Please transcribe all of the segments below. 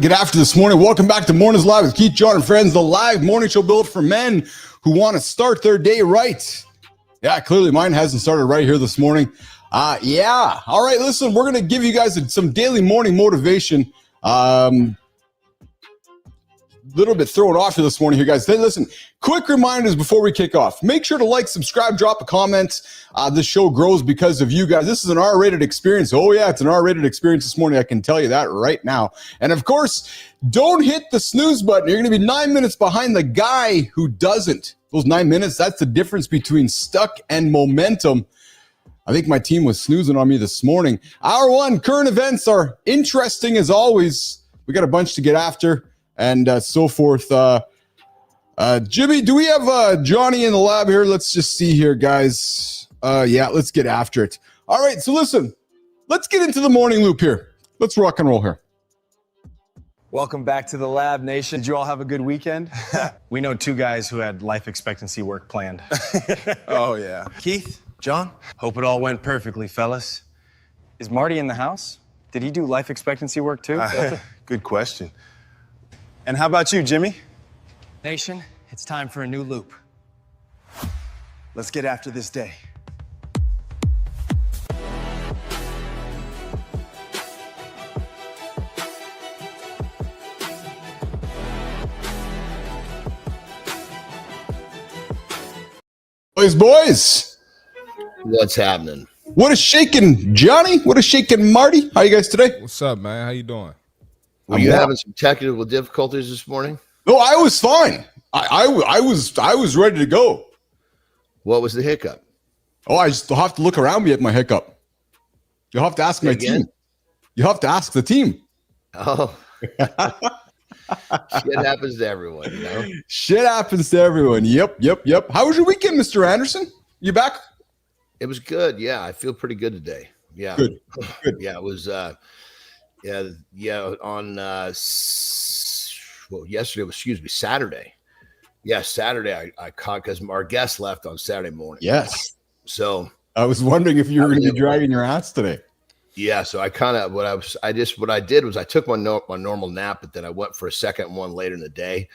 get after this morning. Welcome back to Mornings Live with Keith, Jon, and friends, the live morning show built for men who want to start their day right. Yeah, clearly mine hasn't started right here this morning. Yeah. All right, listen, we're going to give you guys some daily morning motivation. Little bit thrown off here this morning here, guys. Then listen, quick reminders before we kick off. Make sure to like, subscribe, drop a comment. This show grows because of you guys. This is an R-rated experience. Oh, yeah, it's an R-rated experience this morning. I can tell you that right now. And, of course, don't hit the snooze button. You're going to be 9 minutes behind the guy who doesn't. Those 9 minutes, that's the difference between stuck and momentum. I think my team was snoozing on me this morning. Hour one, current events are interesting as always. We got a bunch to get after. And so forth. Jimmy, do we have Johnny in the lab here? Let's just see here, guys. Yeah, let's get after it. All right, so listen, let's get into the morning loop here. Let's rock and roll here. Welcome back to the Lab Nation. Did you all have a good weekend? We know two guys who had life expectancy work planned. Oh, yeah. Keith, Jon, hope it all went perfectly, fellas. Is Marty in the house? Did he do life expectancy work too? Good question. And how about you, Jimmy? Nation, it's time for a new loop. Let's get after this day. Boys. What's happening? What is shaking, Johnny? What is shaking, Marty? How you guys today? What's up, man? How you doing? Were you having some technical difficulties this morning? No, I was fine. I was ready to go. What was the hiccup? Oh, I just have to look around me at my hiccup. You'll have to ask my team. You have to ask the team. Oh. Shit happens to everyone, you know? Shit happens to everyone. Yep. How was your weekend, Mr. Andersen? You back? It was good. Yeah, I feel pretty good today. Yeah. Good. Yeah, it was on yesterday was, Saturday. Yeah, Saturday I caught because our guest left on Saturday morning. Yes. So I was wondering if you were going to be dragging your ass today. Yeah, so I kind of what I did was I took my normal nap, but then I went for a second one later in the day,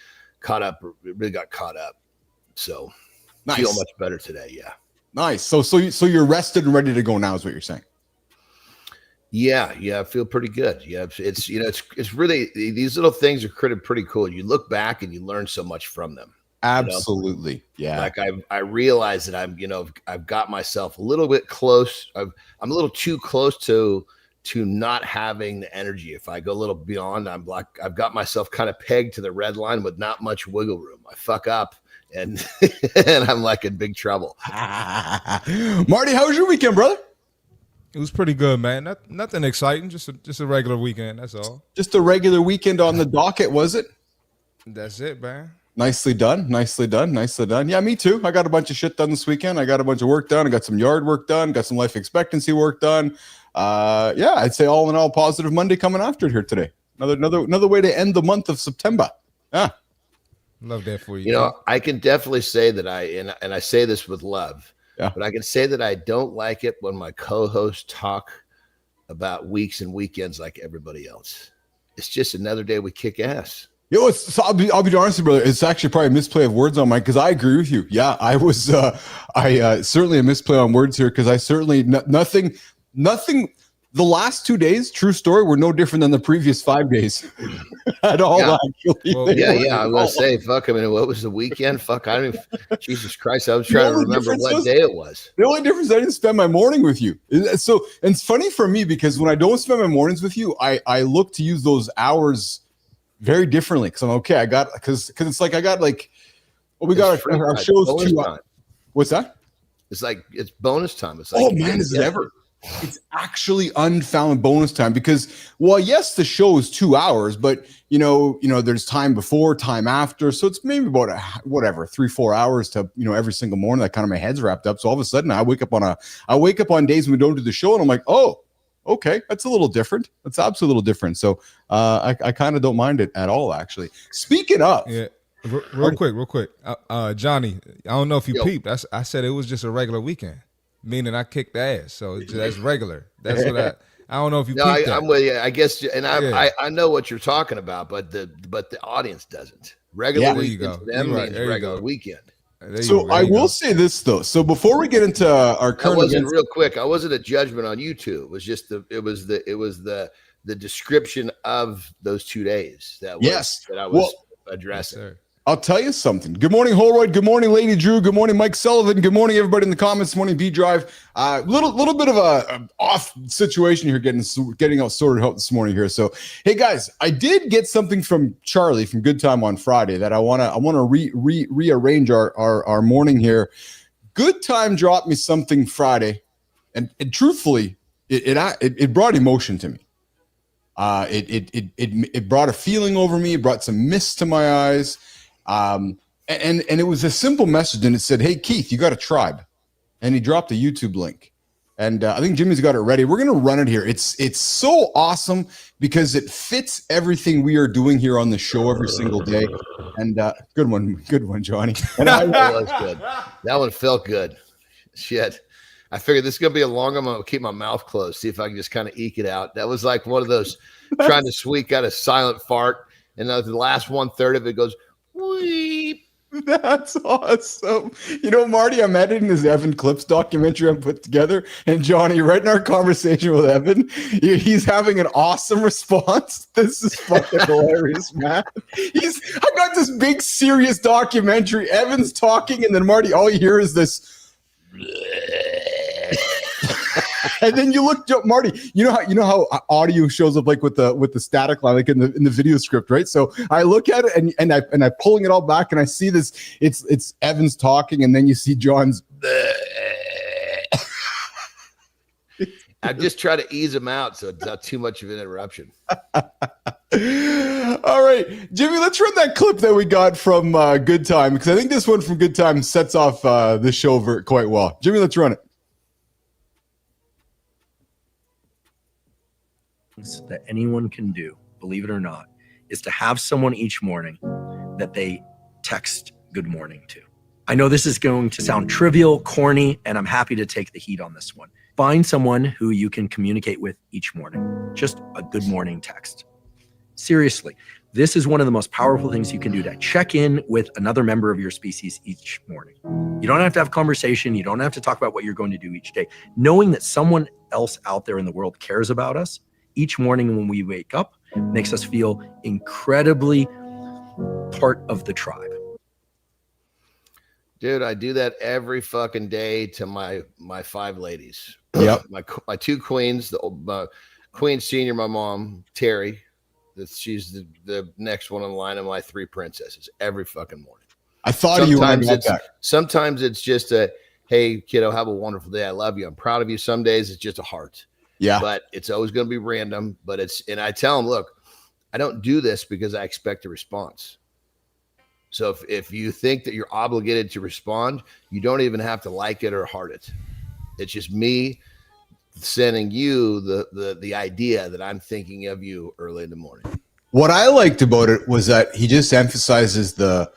really got caught up. So nice. Feel much better today. Yeah. Nice. So you're rested and ready to go now is what you're saying. Yeah, I feel pretty good. Yeah, it's really, these little things are pretty cool. You look back and you learn so much from them. Absolutely. Yeah. Like I realize that I've got myself a little bit close. I'm a little too close to not having the energy. If I go a little beyond, I've got myself kind of pegged to the red line with not much wiggle room. I fuck up and and I'm like in big trouble. Marty, how was your weekend, brother? It was pretty good, man. Nothing exciting, just a regular weekend. That's all. Just a regular weekend on the docket, was it? That's it, man. Nicely done. Yeah, me too. I got a bunch of shit done this weekend. I got a bunch of work done. I got some yard work done. Got some life expectancy work done. Yeah, I'd say all in all, positive Monday coming after it here today. Another way to end the month of September. Yeah, love that for you. You know, I can definitely say that and I say this with love. Yeah. But I can say that I don't like it when my co-hosts talk about weeks and weekends like everybody else. It's just another day we kick ass. Yo, I'll be honest with you, brother. It's actually probably a misplay of words on mine because I agree with you. Yeah, I was certainly a misplay on words here because I certainly nothing. The last 2 days, true story, were no different than the previous 5 days at all. Yeah. Actually, well, yeah. I was gonna say, fuck. I mean, what was the weekend? Fuck, I don't even. Jesus Christ, I was trying to remember what day it was. The only difference, I didn't spend my morning with you. So, and it's funny for me because when I don't spend my mornings with you, I look to use those hours very differently because I'm okay. Because it's like I got like, well, we got our shows too. What's that? It's like it's bonus time. It's like, oh man, is it ever? It's actually unfound bonus time because, well, yes, the show is 2 hours, but you know, there's time before, time after, so it's maybe about 3-4 hours to every single morning that kind of my head's wrapped up. So all of a sudden, I wake up on days when we don't do the show, and I'm like, oh, okay, that's a little different. That's absolutely a little different. So I kind of don't mind it at all, actually. Speaking of, yeah. Real quick, Johnny, I don't know if you peeped. I said it was just a regular weekend. Meaning I kicked ass, so that's regular. That's I don't know if you No, peeped that. I'm with you. I guess, and Yeah. I know what you're talking about, but the audience doesn't. Regular There you weekend go. to them You're right. means There you regular go. weekend. There you So go. There I you will go. say this though. So before we get into our That current wasn't events, real quick. I wasn't a judgment on you two. It was just the description of those 2 days that yes. I Well, was Yes, addressing. sir. I'll tell you something. Good morning, Holroyd. Good morning, Lady Drew. Good morning, Mike Sullivan. Good morning, everybody in the comments. Morning, B Drive. Little bit of a off situation here, getting out sorted out this morning here. So, hey guys, I did get something from Charlie from Good Time on Friday that I wanna rearrange our morning here. Good Time dropped me something Friday, and truthfully, it brought emotion to me. It brought a feeling over me. It brought some mist to my eyes. And it was a simple message, and it said, "Hey Keith, you got a tribe," and he dropped a YouTube link, and I think Jimmy's got it ready. We're gonna run it here. It's so awesome because it fits everything we are doing here on the show every single day. And good one, Johnny. And That was good. That one felt good. Shit. I figured this is gonna be a long one. I'm gonna keep my mouth closed, see if I can just kind of eke it out. That was like one of those trying to squeak out a silent fart, and the last 1/3 of it goes weep. That's awesome. You know, Marty, I'm editing this Evan Clips documentary I put together, and Johnny, right in our conversation with Evan, he's having an awesome response. This is fucking hilarious, man. I got this big serious documentary. Evan's talking, and then Marty, all you hear is this. And then you look, Marty. You know how audio shows up like with the static line, like in the video script, right? So I look at it and I'm pulling it all back, and I see this. It's Evans talking, and then you see John's. I just try to ease him out so it's not too much of an interruption. All right, Jimmy, let's run that clip that we got from Good Time, because I think this one from Good Time sets off the show quite well. Jimmy, let's run it. That anyone can do, believe it or not, is to have someone each morning that they text good morning to. I know this is going to sound trivial, corny, and I'm happy to take the heat on this one. Find someone who you can communicate with each morning. Just a good morning text. Seriously, this is one of the most powerful things you can do to check in with another member of your species each morning. You don't have to have a conversation. You don't have to talk about what you're going to do each day. Knowing that someone else out there in the world cares about us each morning when we wake up makes us feel incredibly part of the tribe. Dude, I do that every fucking day to my 5 ladies. Yep. my 2 queens, the Queen Senior, my mom, Terry. She's the next one in line of my 3 princesses every fucking morning. I thought of you when I got back. Sometimes it's just a, hey, kiddo, have a wonderful day. I love you. I'm proud of you. Some days it's just a heart. Yeah. But it's always going to be random. And I tell them, look, I don't do this because I expect a response. So if you think that you're obligated to respond, you don't even have to like it or heart it. It's just me sending you the idea that I'm thinking of you early in the morning. What I liked about it was that he just emphasizes the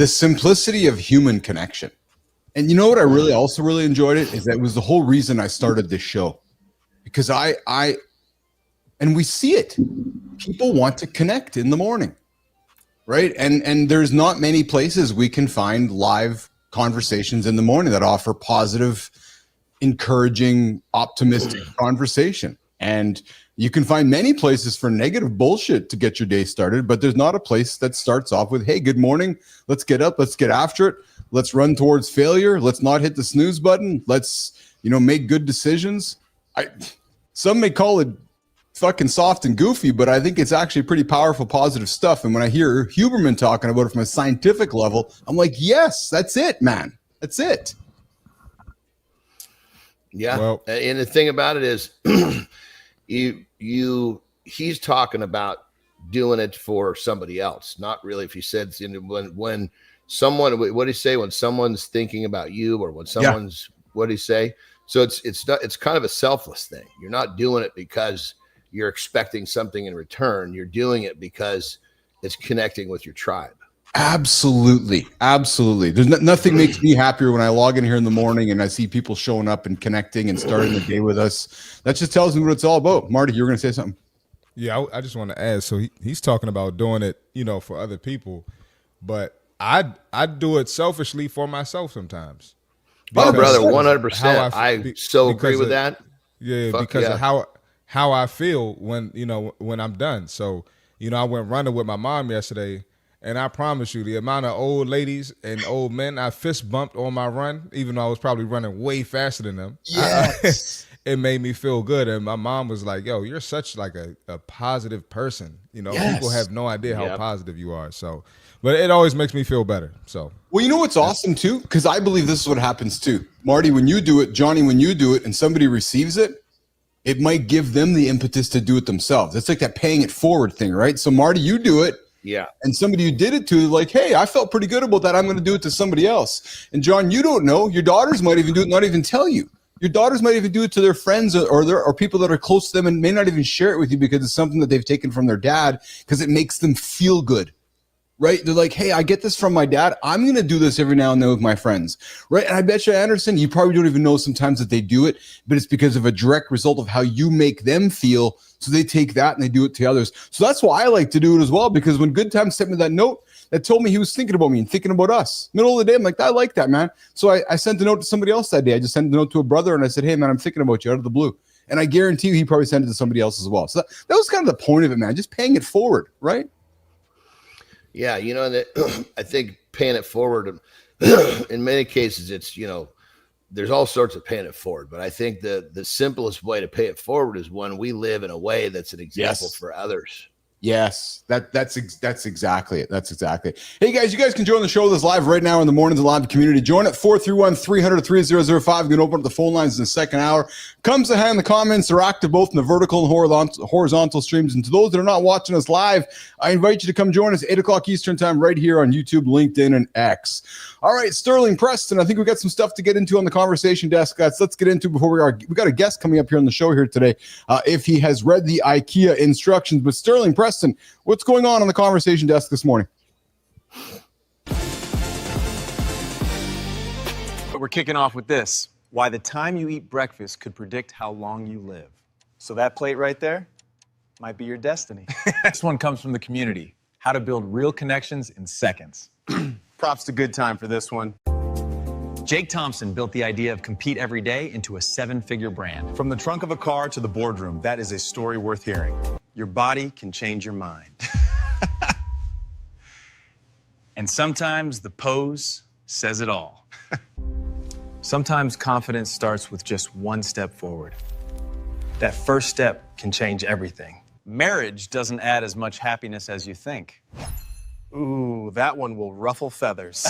simplicity of human connection. And you know what I really enjoyed it is that it was the whole reason I started this show. Because and we see it. People want to connect in the morning, right? And there's not many places we can find live conversations in the morning that offer positive, encouraging, optimistic conversation. And you can find many places for negative bullshit to get your day started, but there's not a place that starts off with, hey, good morning. Let's get up. Let's get after it. Let's run towards failure. Let's not hit the snooze button. Let's, make good decisions. Some may call it fucking soft and goofy, but I think it's actually pretty powerful, positive stuff. And when I hear Huberman talking about it from a scientific level, I'm like, yes, that's it, man. That's it. Yeah. Well, and the thing about it is he's talking about doing it for somebody else. Not really. If he said when someone, what did he say? When someone's thinking about you, or when someone's, what did he say? So it's kind of a selfless thing. You're not doing it because you're expecting something in return. You're doing it because it's connecting with your tribe. Absolutely. Absolutely. There's nothing makes me happier when I log in here in the morning and I see people showing up and connecting and starting the day with us. That just tells me what it's all about. Marty, you were going to say something. Yeah, I just want to add. So he's talking about doing it, for other people, but I do it selfishly for myself sometimes. Oh, brother, Because 100%. I so agree with that. Yeah, Fuck because yeah. of how I feel when I'm done. So, I went running with my mom yesterday, and I promise you, the amount of old ladies and old men I fist bumped on my run, even though I was probably running way faster than them. Yes. It made me feel good. And my mom was like, yo, you're such like a positive person. Yes. People have no idea how Yep. positive you are. So, but it always makes me feel better. So, Well, you know what's awesome too? Because I believe this is what happens too. Marty, when you do it, Johnny, when you do it and somebody receives it, it might give them the impetus to do it themselves. It's like that paying it forward thing, right? So Marty, you do it. Yeah. And somebody you did it to, like, hey, I felt pretty good about that. I'm going to do it to somebody else. And John, you don't know. Your daughters might even do it, not even tell you. Your daughters might even do it to their friends or people that are close to them and may not even share it with you because it's something that they've taken from their dad because it makes them feel good. Right? They're like, hey, I get this from my dad. I'm going to do this every now and then with my friends. Right? And I bet you, Anderson, you probably don't even know sometimes that they do it, but it's because of a direct result of how you make them feel. So they take that and they do it to others. So that's why I like to do it as well, because when Good Time sent me that note that told me he was thinking about me and thinking about us, middle of the day, I'm like, I like that, man. So I sent a note to somebody else that day. I just sent a note to a brother and I said, hey, man, I'm thinking about you out of the blue. And I guarantee you he probably sent it to somebody else as well. So that was kind of the point of it, man. Just paying it forward, right? Yeah, that I think paying it forward, in many cases, it's, there's all sorts of paying it forward. But I think the simplest way to pay it forward is when we live in a way that's an example for others. Yes, that's exactly it. That's exactly it. Hey, guys, you guys can join the show with us live right now in the mornings, the live community. Join at 431-300-3005. You can open up the phone lines in the second hour. Comes to hand, the comments are active both in the vertical and horizontal streams. And to those that are not watching us live, I invite you to come join us 8 o'clock Eastern time right here on YouTube, LinkedIn, and X. All right, Sterling Preston, I think we got some stuff to get into on the conversation desk. Let's get into before we got a guest coming up here on the show here today. If he has read the IKEA instructions, but Sterling Preston, what's going on the conversation desk this morning? We're kicking off with this. Why the time you eat breakfast could predict how long you live. So that plate right there might be your destiny. This one comes from the community. How to build real connections in seconds. Props to Good Time for this one. Jake Thompson built the idea of compete every day into a 7-figure brand. From the trunk of a car to the boardroom, that is a story worth hearing. Your body can change your mind. And sometimes the pose says it all. Sometimes confidence starts with just one step forward. That first step can change everything. Marriage doesn't add as much happiness as you think. Ooh, that one will ruffle feathers.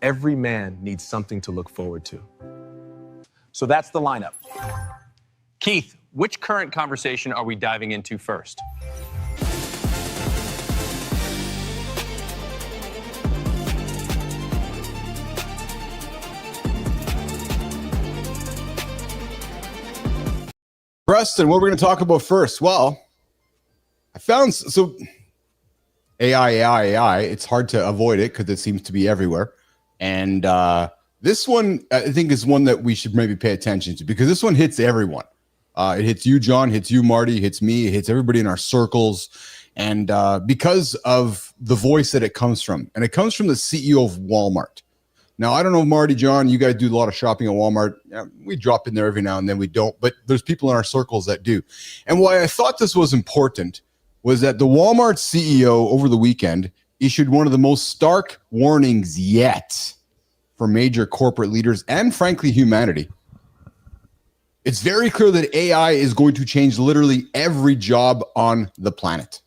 Every man needs something to look forward to. So that's the lineup. Keith, which current conversation are we diving into first? Preston, what we're going to talk about first? Well, I found so AI. It's hard to avoid it because it seems to be everywhere. And this one, I think, is one that we should maybe pay attention to because this one hits everyone. It hits you, John, hits you, Marty, hits me, it hits everybody in our circles. And because of the voice that it comes from, and it comes from the CEO of Walmart. Now, I don't know, Marty, John, you guys do a lot of shopping at Walmart. We drop in there every now and then. We don't, but there's people in our circles that do. And why I thought this was important was that the Walmart CEO over the weekend issued one of the most stark warnings yet for major corporate leaders and, frankly, humanity. It's very clear that AI is going to change literally every job on the planet.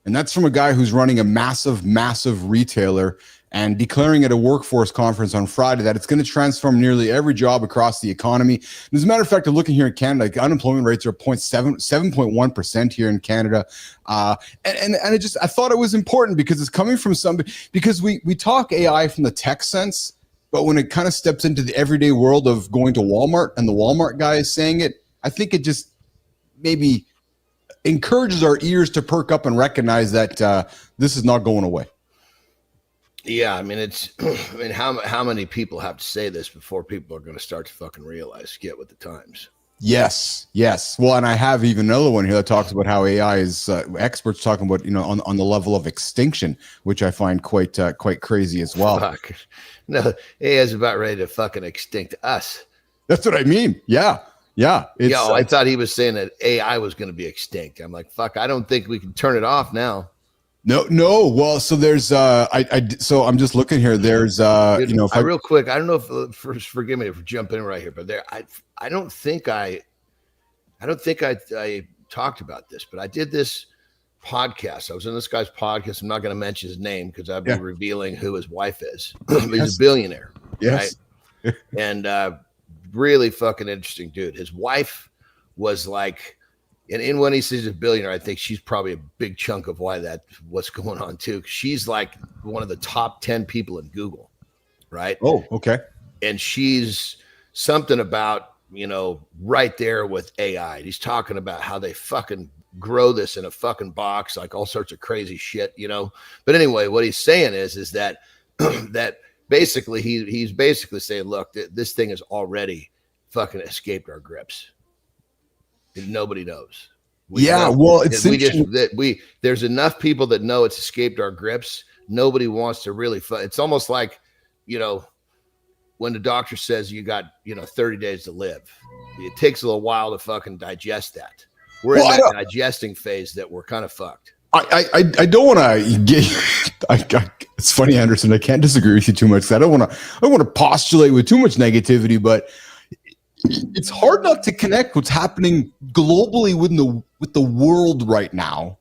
And that's from a guy who's running a massive, massive retailer and declaring at a workforce conference on Friday that it's going to transform nearly every job across the economy. And as a matter of fact, I'm looking here in Canada, like unemployment rates are 7.1% here in Canada. And I thought it was important because it's coming from somebody, because we talk AI from the tech sense, but when it kind of steps into the everyday world of going to Walmart and the Walmart guy is saying it, I think it just maybe encourages our ears to perk up and recognize that this is not going away. Yeah, I mean, it's. I mean, how many people have to say this before people are going to start to fucking realize, get with the times? Yes, yes. Well, and I have even another one here that talks about how AI is experts talking about, on the level of extinction, which I find quite crazy as well. Fuck. No, AI is about ready to fucking extinct us. That's what I mean. Yeah, yeah. I thought he was saying that AI was going to be extinct. I'm like, fuck. I don't think we can turn it off now. No. Well, so there's so I'm just looking here. There's Dude, real quick. I don't know if forgive me for jumping in right here, but I don't think I talked about this, but I did this podcast. I was in this guy's podcast. I'm not going to mention his name because I'd be revealing who his wife is. He's a billionaire, yes, right? And really fucking interesting dude. His wife was like, and when he says a billionaire, I think she's probably a big chunk of what's going on too. She's like one of the top 10 people in Google, right? Oh, okay. And she's something about, right there with AI. And he's talking about how they fucking grow this in a fucking box, like all sorts of crazy shit, But anyway, what he's saying is that that basically he's basically saying, look, this thing has already fucking escaped our grips. And nobody knows. Well, there's enough people that know it's escaped our grips. Nobody wants to really. It's almost like, when the doctor says you got 30 days to live. It takes a little while to fucking digest that. We're in that digesting phase that we're kind of fucked. I don't want to get. It's funny, Anderson. I can't disagree with you too much. I don't want to postulate with too much negativity, but it's hard not to connect what's happening globally with the world right now,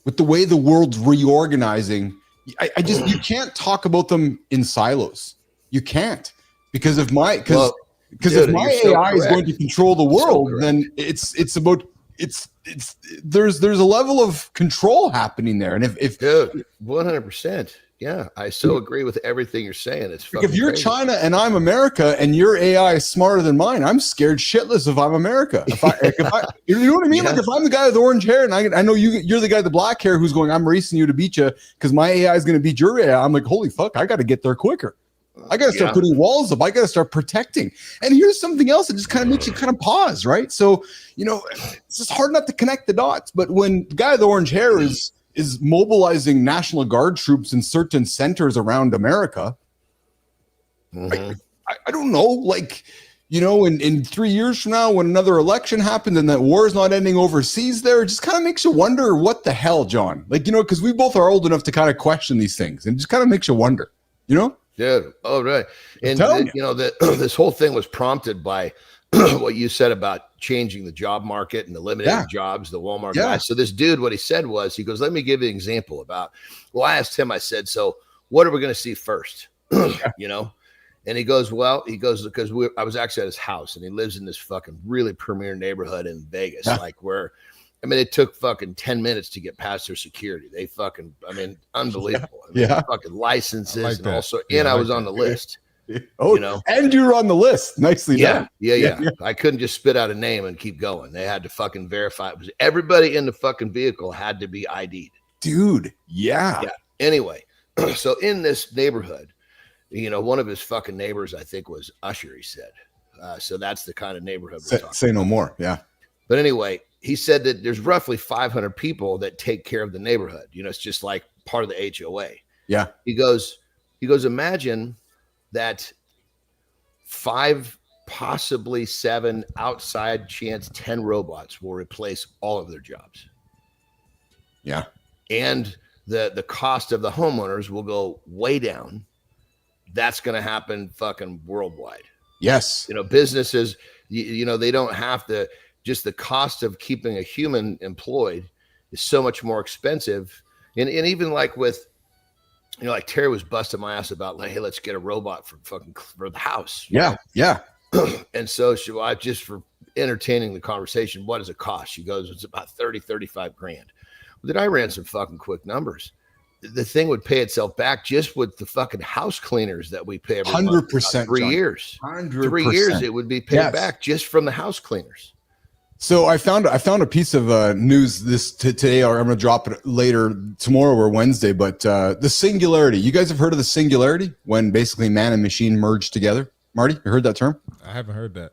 with the way the world's reorganizing. You can't talk about them in silos. You can't, because if my AI is going to control the world, then there's a level of control happening there. And if dude, 100%. Yeah, I so agree with everything you're saying. It's fucking if you're crazy. China and I'm America and your AI is smarter than mine, I'm scared shitless if I'm America. If I you know what I mean? Yeah. Like if I'm the guy with the orange hair and I know you're the guy with the black hair who's going, I'm racing you to beat you because my AI is going to beat your AI. I'm like, holy fuck, I got to get there quicker. I got to start putting walls up. I got to start protecting. And here's something else that just kind of makes you kind of pause, right? So, it's just hard not to connect the dots. But when the guy with the orange hair is mobilizing National Guard troops in certain centers around America, I don't know, like, in 3 years from now, when another election happens and that war is not ending overseas there, it just kind of makes you wonder what the hell, John? Like, because we both are old enough to kind of question these things, and it just kind of makes you wonder, Yeah. Oh, right. And this whole thing was prompted by what you said about changing the job market and eliminating jobs, the Walmart guy. So this dude, what he said was, he goes, let me give you an example about, I asked him, I said, so what are we going to see first? And he goes, because I was actually at his house and he lives in this fucking really premier neighborhood in Vegas, like where, it took fucking 10 minutes to get past their security. They fucking, unbelievable. Fucking licenses and also, and I was on the list. Oh, and you were on the list. Nicely done. Yeah. I couldn't just spit out a name and keep going. They had to fucking verify. It was everybody in the fucking vehicle had to be ID'd. Dude, yeah. Anyway, so in this neighborhood, one of his fucking neighbors, I think, was Usher, he said. So that's the kind of neighborhood we're talking Say no more. Yeah. But anyway, he said that there's roughly 500 people that take care of the neighborhood. It's just like part of the HOA. Yeah. He goes, imagine that 5, possibly 7 outside chance 10 robots will replace all of their jobs. Yeah. And the cost of the homeowners will go way down. That's going to happen fucking worldwide. Yes. Businesses, they don't have to, just the cost of keeping a human employed is so much more expensive. And even like with, like Terry was busting my ass about, like, hey, let's get a robot for the house. Yeah. And so I just, for entertaining the conversation, what does it cost? She goes, it's about 35 grand. Well, then I ran some fucking quick numbers. The thing would pay itself back just with the fucking house cleaners that we pay every 100%. 3 years. 100%. 3 years, it would be paid back just from the house cleaners. So I found a piece of news today, or I'm going to drop it later tomorrow or Wednesday. But the Singularity. You guys have heard of the Singularity, when basically man and machine merge together? Marty, you heard that term? I haven't heard that.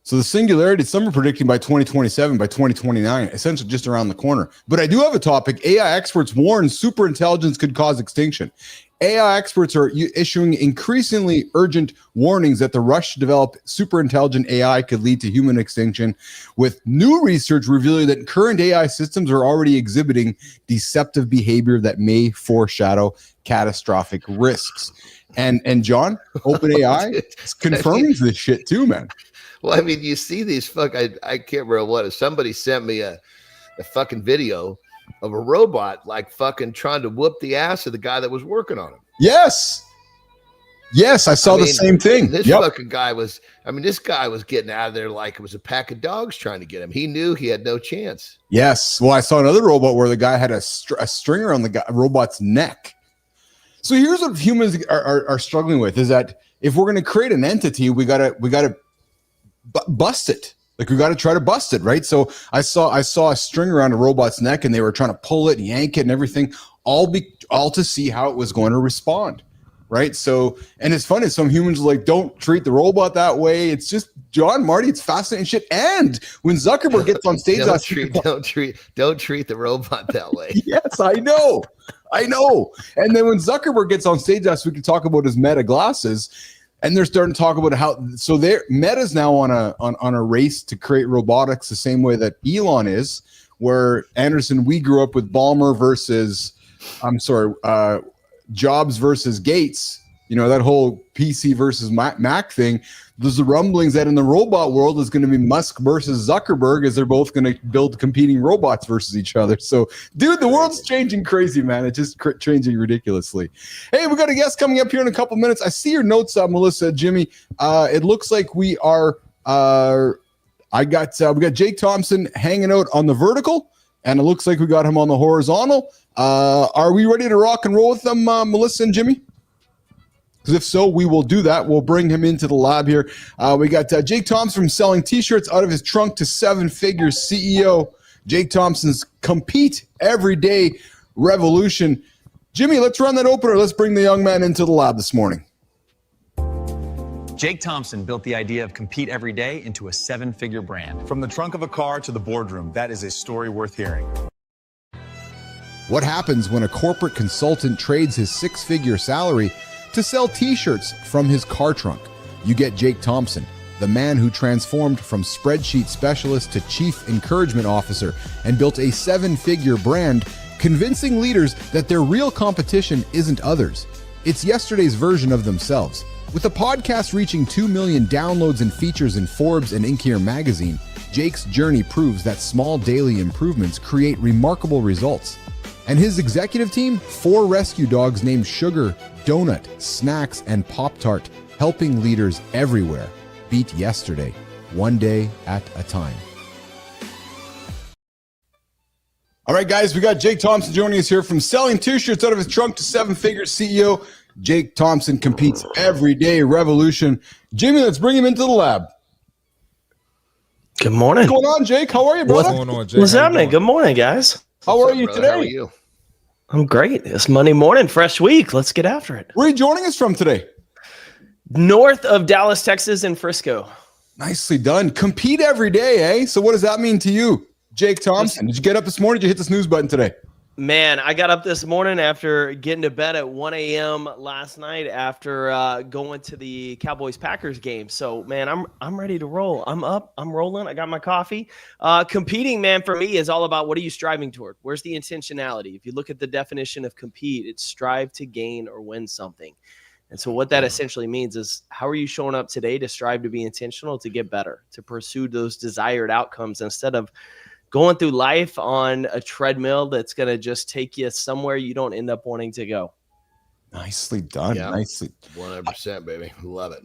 So the Singularity, some are predicting by 2027, by 2029, essentially just around the corner. But I do have a topic. AI experts warn superintelligence could cause extinction. AI experts are issuing increasingly urgent warnings that the rush to develop superintelligent AI could lead to human extinction, with new research revealing that current AI systems are already exhibiting deceptive behavior that may foreshadow catastrophic risks. And John, OpenAI is confirming this shit too, man. Well, I mean, you see these I can't remember what. Somebody sent me a fucking video of a robot like fucking trying to whoop the ass of the guy that was working on him. Yes, I saw the same thing. This fucking guy was, this guy was getting out of there like it was a pack of dogs trying to get him. He knew he had no chance. Yes. Well, I saw another robot where the guy had a stringer on the robot's neck. So here's what humans are struggling with, is that if we're going to create an entity, we gotta bust it. Like, we got to try to bust it, right? So I saw a string around a robot's neck, and they were trying to pull it and yank it and everything, all to see how it was going to respond, right? So, and it's funny, some humans are like, don't treat the robot that way. It's just, John, Marty, it's fascinating shit. And when Zuckerberg gets on stage, don't treat the robot that way. Yes, I know. And then when Zuckerberg gets on stage last week to talk about his Meta glasses, and they're starting to talk about how, so Meta's now on a race to create robotics the same way that Elon is, where Anderson, we grew up with Ballmer versus, Jobs versus Gates, that whole PC versus Mac thing. There's the rumblings that in the robot world is going to be Musk versus Zuckerberg, as they're both going to build competing robots versus each other. So, dude, the world's changing crazy, man. It's just changing ridiculously. Hey, we got a guest coming up here in a couple minutes. I see your notes, Melissa, Jimmy. It looks like we are. We got Jake Thompson hanging out on the vertical, and it looks like we got him on the horizontal. Are we ready to rock and roll with them, Melissa and Jimmy? Because if so, we will do that. We'll bring him into the lab here. We got Jake Thompson from selling T-shirts out of his trunk to seven figures, CEO. Jake Thompson's Compete Everyday Revolution. Jimmy, let's run that opener. Let's bring the young man into the lab this morning. Jake Thompson built the idea of Compete Every Day into a seven-figure brand. From the trunk of a car to the boardroom, that is a story worth hearing. What happens when a corporate consultant trades his six-figure salary to sell T-shirts from his car trunk? You get Jake Thompson, the man who transformed from spreadsheet specialist to chief encouragement officer and built a seven-figure brand, convincing leaders that their real competition isn't others. It's yesterday's version of themselves. With the podcast reaching 2 million downloads and features in Forbes and Inkier magazine, Jake's journey proves that small daily improvements create remarkable results. And his executive team, 4 rescue dogs named Sugar, Donut, Snacks, and Pop-Tart, helping leaders everywhere beat yesterday, one day at a time. All right, guys, we got Jake Thompson joining us here from selling T-shirts out of his trunk to seven figures, CEO. Jake Thompson Competes Everyday Revolution. Jimmy, let's bring him into the lab. Good morning. What's going on, Jake? How are you, brother? What's going on, Jake? What's happening? Good morning, guys. How are you brother? today? How are you? I'm great. It's Monday morning, fresh week. Let's get after it. Where are you joining us from today? North of Dallas, Texas, in Frisco. Nicely done. Compete every day, eh? So what does that mean to you, Jake Thompson? Did you get up this morning? Did you hit the snooze button today? Man, I got up this morning after getting to bed at 1 a.m. last night after going to the Cowboys-Packers game. So, man, I'm ready to roll. I'm up. I'm rolling. I got my coffee. Competing, man, for me is all about what are you striving toward? Where's the intentionality? If you look at the definition of compete, it's strive to gain or win something. And so what that essentially means is how are you showing up today to strive to be intentional, to get better, to pursue those desired outcomes instead of going through life on a treadmill that's going to just take you somewhere you don't end up wanting to go. Nicely done. Yeah. Nicely. 100%, baby. Love it.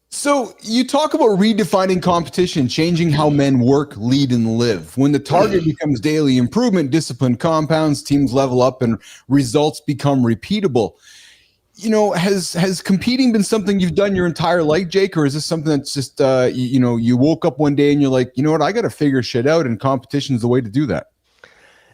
So you talk about redefining competition, changing how men work, lead, and live. When the target becomes daily improvement, discipline compounds, teams level up, and results become repeatable. has competing been something you've done your entire life, Jake, or is this something that's just you woke up one day and you're like, you know what, I got to figure shit out, and competition is the way to do that?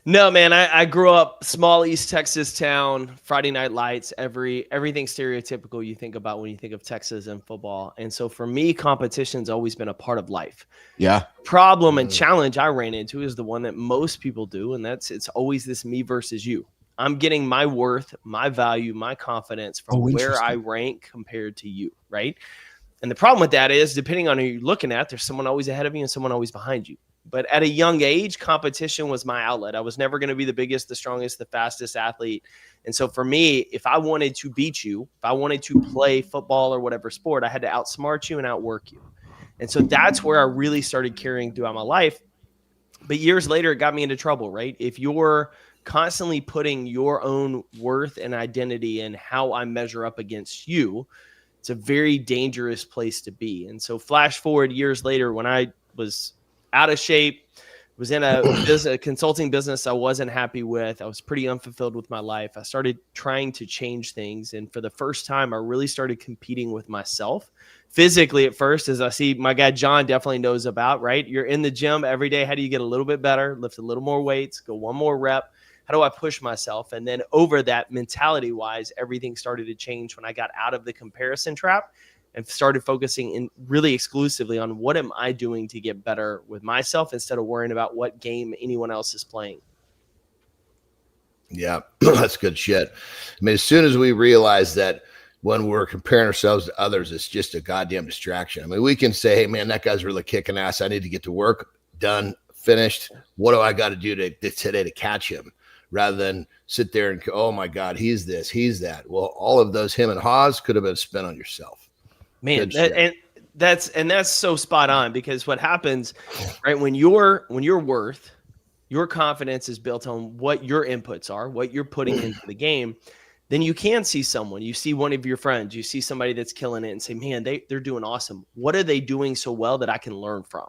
No, man, I grew up small East Texas town, Friday night lights, everything stereotypical you think about when you think of Texas and football. And so for me, competition's always been a part of life. Yeah. Problem and challenge I ran into is the one that most people do, and it's always this me versus you. I'm getting my worth, my value, my confidence from where I rank compared to you, right? And the problem with that is, depending on who you're looking at, there's someone always ahead of you and someone always behind you. But at a young age, competition was my outlet. I was never going to be the biggest, the strongest, the fastest athlete. And so for me, if I wanted to beat you, if I wanted to play football or whatever sport, I had to outsmart you and outwork you. And so that's where I really started carrying throughout my life. But years later, it got me into trouble, right? If you're constantly putting your own worth and identity in how I measure up against you, it's a very dangerous place to be. And so flash forward years later, when I was out of shape, was in a consulting business I wasn't happy with. I was pretty unfulfilled with my life. I started trying to change things. And for the first time, I really started competing with myself physically at first, as I see my guy Jon definitely knows about, right? You're in the gym every day. How do you get a little bit better, lift a little more weights, go one more rep? How do I push myself? And then over that, mentality wise, everything started to change when I got out of the comparison trap and started focusing in really exclusively on what am I doing to get better with myself instead of worrying about what game anyone else is playing. Yeah, that's good shit. I mean, as soon as we realize that when we're comparing ourselves to others, it's just a goddamn distraction. I mean, we can say, hey, man, that guy's really kicking ass. I need to get to work, done, finished. What do I got to do today to catch him? Rather than sit there and, oh, my God, he's this, he's that. Well, all of those him and haws could have been spent on yourself. Man, and that's so spot on, because what happens, right, when your worth, your confidence is built on what your inputs are, what you're putting into the game, then you can see someone, you see one of your friends, you see somebody that's killing it and say, man, they're doing awesome. What are they doing so well that I can learn from,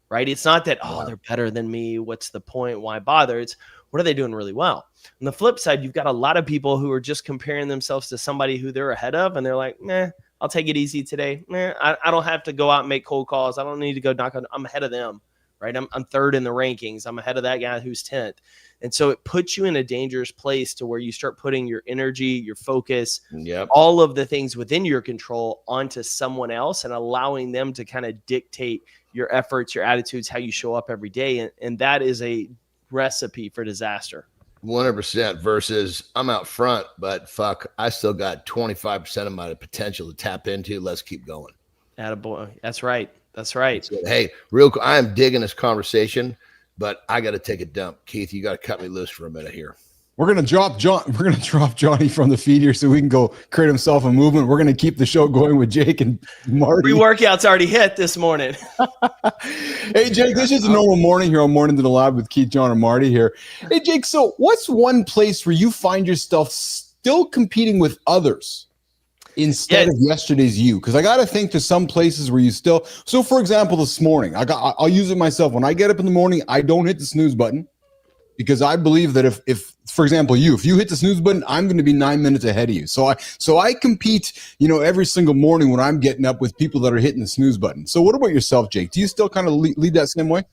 right? It's not that, oh, they're better than me. What's the point? Why bother? It's what are they doing really well? On the flip side, you've got a lot of people who are just comparing themselves to somebody who they're ahead of, and they're like, nah, I'll take it easy today. I don't have to go out and make cold calls. I don't need to go knock on. I'm ahead of them, right? I'm third in the rankings. I'm ahead of that guy who's 10th. And so it puts you in a dangerous place to where you start putting your energy, your focus, all of the things within your control onto someone else and allowing them to kind of dictate your efforts, your attitudes, how you show up every day. And that is a recipe for disaster. 100% versus I'm out front, but fuck, I still got 25% of my potential to tap into. Let's keep going. Attaboy. That's right. That's right. So, hey, real quick, I am digging this conversation, but I got to take a dump. Keith, you got to cut me loose for a minute here. We're gonna drop Johnny from the feed here so we can go create himself a movement. We're gonna keep the show going with Jake and Marty. Pre-workout's already hit this morning. Hey Jake, this is a normal morning here on Morning to the Lab with Keith, Jon, and Marty here. Hey Jake, so what's one place where you find yourself still competing with others instead of yesterday's you? Because I got to think to some places where you still. So for example, this morning, I'll use it myself. When I get up in the morning, I don't hit the snooze button. Because I believe that if, for example, if you hit the snooze button, I'm going to be 9 minutes ahead of you. So I compete, every single morning when I'm getting up with people that are hitting the snooze button. So what about yourself, Jake? Do you still kind of lead that same way?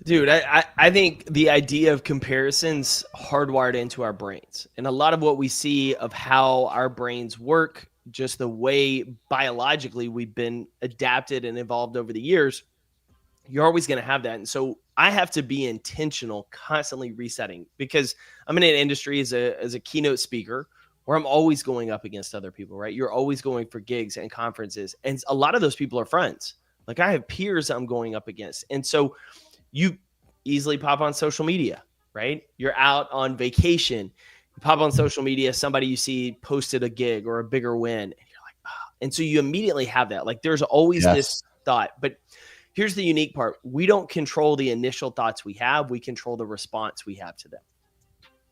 Dude, I think the idea of comparison's hardwired into our brains. And a lot of what we see of how our brains work, just the way biologically we've been adapted and evolved over the years, you're always going to have that. And so I have to be intentional, constantly resetting, because I'm in an industry as a keynote speaker where I'm always going up against other people, right? You're always going for gigs and conferences. And a lot of those people are friends. Like I have peers I'm going up against. And so you easily pop on social media, right? You're out on vacation. You pop on social media, somebody you see posted a gig or a bigger win. And you're like, oh. And so you immediately have that. Like there's always this thought, but here's the unique part. We don't control the initial thoughts we have. We control the response we have to them.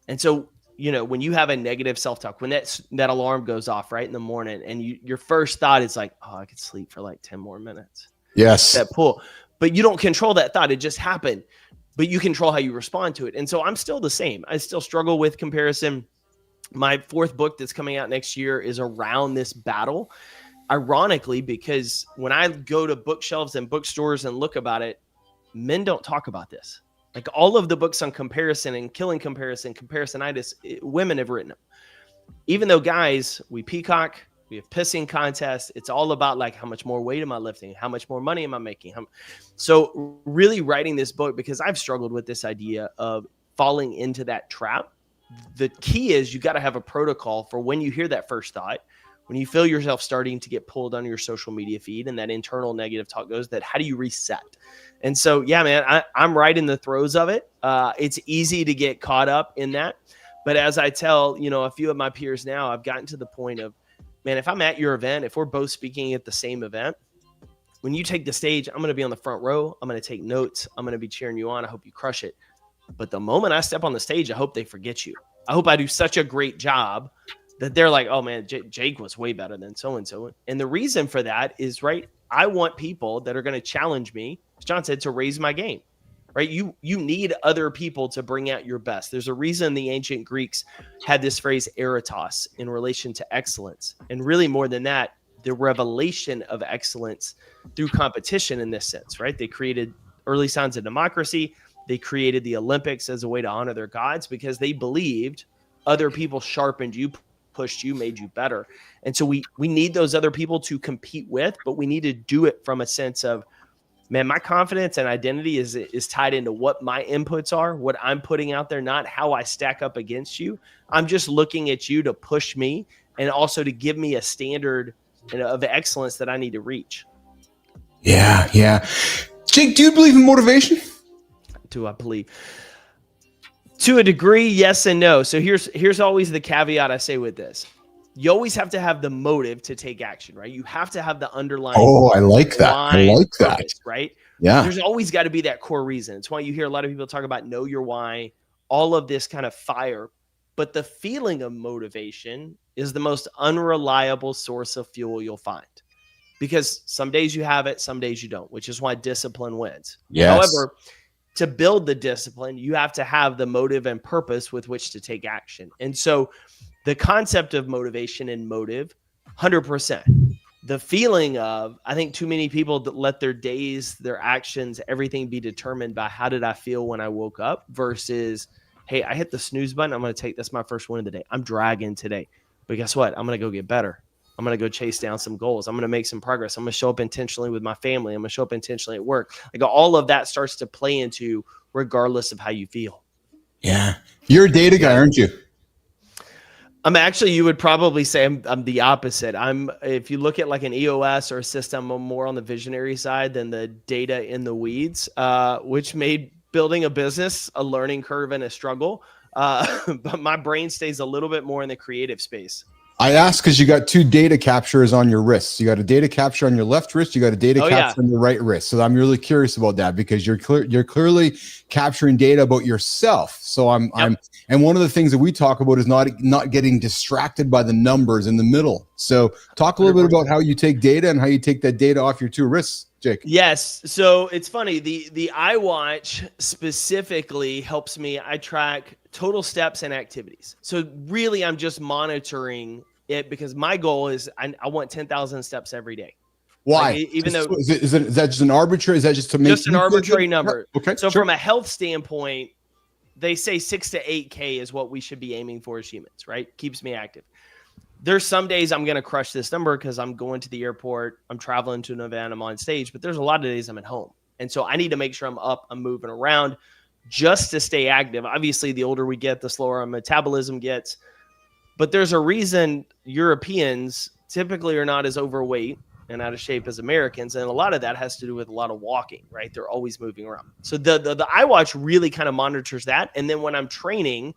And so, when you have a negative self-talk, when that alarm goes off right in the morning and your first thought is like, oh, I could sleep for like 10 more minutes. Yes. That pull. But you don't control that thought. It just happened. But you control how you respond to it. And so I'm still the same. I still struggle with comparison. My 4th book that's coming out next year is around this battle. Ironically, because when I go to bookshelves and bookstores and look about it, men don't talk about this. Like all of the books on comparison and killing comparison, comparisonitis, women have written them. Even though guys, we peacock, we have pissing contests. It's all about like, how much more weight am I lifting? How much more money am I making? So really writing this book, because I've struggled with this idea of falling into that trap. The key is you got to have a protocol for when you hear that first thought, when you feel yourself starting to get pulled on your social media feed and that internal negative talk goes, that how do you reset? And so, yeah, man, I'm right in the throes of it. It's easy to get caught up in that. But as I tell, a few of my peers now, I've gotten to the point of, man, if I'm at your event, if we're both speaking at the same event, when you take the stage, I'm going to be on the front row. I'm going to take notes. I'm going to be cheering you on. I hope you crush it. But the moment I step on the stage, I hope they forget you. I hope I do such a great job that they're like, oh man, Jake was way better than so-and-so. And the reason for that is, right, I want people that are going to challenge me, as John said, to raise my game, right? You need other people to bring out your best. There's a reason the ancient Greeks had this phrase eratos in relation to excellence. And really more than that, the revelation of excellence through competition in this sense, right? They created early signs of democracy. They created the Olympics as a way to honor their gods because they believed other people sharpened you, pushed you, made you better. And so we need those other people to compete with, but we need to do it from a sense of, man, my confidence and identity is tied into what my inputs are, what I'm putting out there, not how I stack up against you. I'm just looking at you to push me and also to give me a standard of excellence that I need to reach. Yeah. Jake, do you believe in motivation? Do I believe? To a degree, yes and no. So here's always the caveat I say with this. You always have to have the motive to take action, right? You have to have the underlying. Oh, I like that. Purpose, right? Yeah. There's always got to be that core reason. It's why you hear a lot of people talk about know your why, all of this kind of fire. But the feeling of motivation is the most unreliable source of fuel you'll find. Because some days you have it, some days you don't, which is why discipline wins. Yes. However, to build the discipline, you have to have the motive and purpose with which to take action. And so the concept of motivation and motive, 100%. The feeling of, I think too many people that let their days, their actions, everything be determined by how did I feel when I woke up versus, hey, I hit the snooze button. I'm going to take, that's my first win of the day. I'm dragging today. But guess what? I'm going to go get better. I'm going to go chase down some goals. I'm going to make some progress. I'm going to show up intentionally with my family. I'm going to show up intentionally at work. Like all of that starts to play into regardless of how you feel. Yeah. You're a data guy, aren't you? I'm actually, you would probably say I'm the opposite. If you look at like an EOS or a system, I'm more on the visionary side than the data in the weeds, which made building a business a learning curve and a struggle. But my brain stays a little bit more in the creative space. I asked because you got two data captures on your wrists. You got a data capture on your left wrist. You got a data capture on your right wrist. So I'm really curious about that because you're clearly capturing data about yourself. So and one of the things that we talk about is not getting distracted by the numbers in the middle. So talk a little bit about how you take data and how you take that data off your two wrists, Jake. Yes. So it's funny. The iWatch specifically helps me. I track total steps and activities. So really I'm just monitoring it because my goal is I want 10,000 steps every day. Why? Like, even though is that just an arbitrary? Is that just to make just an arbitrary number? Okay. So from a health standpoint, they say 6 to 8K is what we should be aiming for as humans, right? Keeps me active. There's some days I'm going to crush this number because I'm going to the airport, I'm traveling to an event, I'm on stage, but there's a lot of days I'm at home. And so I need to make sure I'm up, I'm moving around just to stay active. Obviously, the older we get, the slower our metabolism gets. But there's a reason Europeans typically are not as overweight and out of shape as Americans. And a lot of that has to do with a lot of walking, right? They're always moving around. So the iWatch really kind of monitors that. And then when I'm training,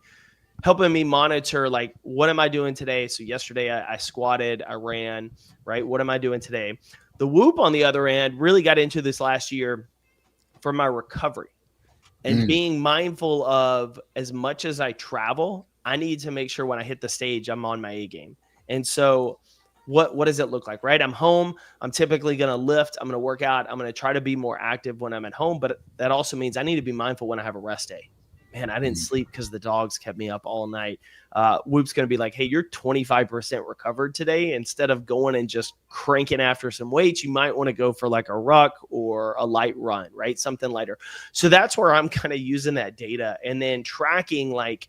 helping me monitor, like, what am I doing today? So yesterday I squatted, I ran, right? What am I doing today? The Whoop, on the other hand, really got into this last year for my recovery and being mindful of, as much as I travel, I need to make sure when I hit the stage, I'm on my A game. And so what does it look like, right? I'm home. I'm typically going to lift. I'm going to work out. I'm going to try to be more active when I'm at home. But that also means I need to be mindful when I have a rest day. man, I didn't sleep because the dogs kept me up all night. Whoop's going to be like, hey, you're 25% recovered today. Instead of going and just cranking after some weights, you might want to go for like a ruck or a light run, right? Something lighter. So that's where I'm kind of using that data and then tracking, like,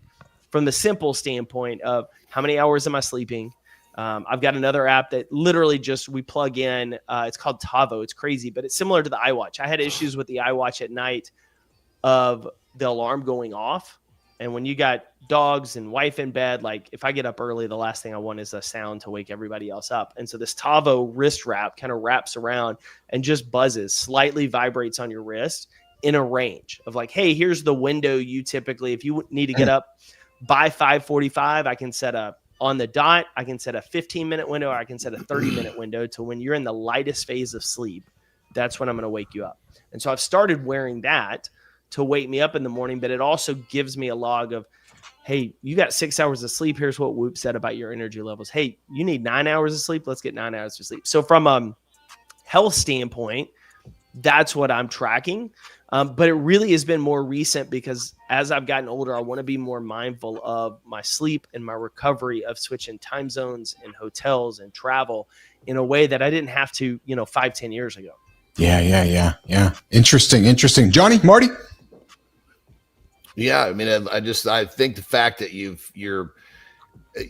from the simple standpoint of how many hours am I sleeping? I've got another app that literally just we plug in. It's called Tavo. It's crazy, but it's similar to the iWatch. I had issues with the iWatch at night of the alarm going off. And when you got dogs and wife in bed, like if I get up early, the last thing I want is a sound to wake everybody else up. And so this Tavo wrist wrap kind of wraps around and just buzzes, slightly vibrates on your wrist in a range of like, hey, here's the window you typically, if you need to get up by 5:45, I can set a on the dot, I can set a 15-minute window, or I can set a 30-minute window to when you're in the lightest phase of sleep. That's when I'm going to wake you up. And so I've started wearing that to wake me up in the morning, but it also gives me a log of, hey, you got 6 hours of sleep. Here's what Whoop said about your energy levels. Hey, you need 9 hours of sleep. Let's get 9 hours of sleep. So from a health standpoint, that's what I'm tracking. But it really has been more recent because as I've gotten older, I want to be more mindful of my sleep and my recovery of switching time zones and hotels and travel in a way that I didn't have to, 5-10 years ago. Yeah. Interesting. Johnny, Marty? Yeah, I mean, I think the fact that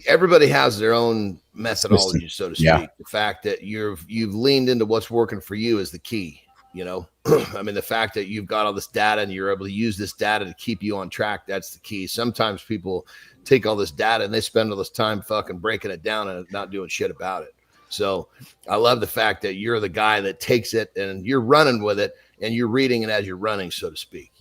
everybody has their own methodology, so to speak. Yeah. The fact that you've leaned into what's working for you is the key. I mean, the fact that you've got all this data and you're able to use this data to keep you on track, that's the key. Sometimes people take all this data and they spend all this time fucking breaking it down and not doing shit about it. So I love the fact that you're the guy that takes it and you're running with it and you're reading it as you're running, so to speak,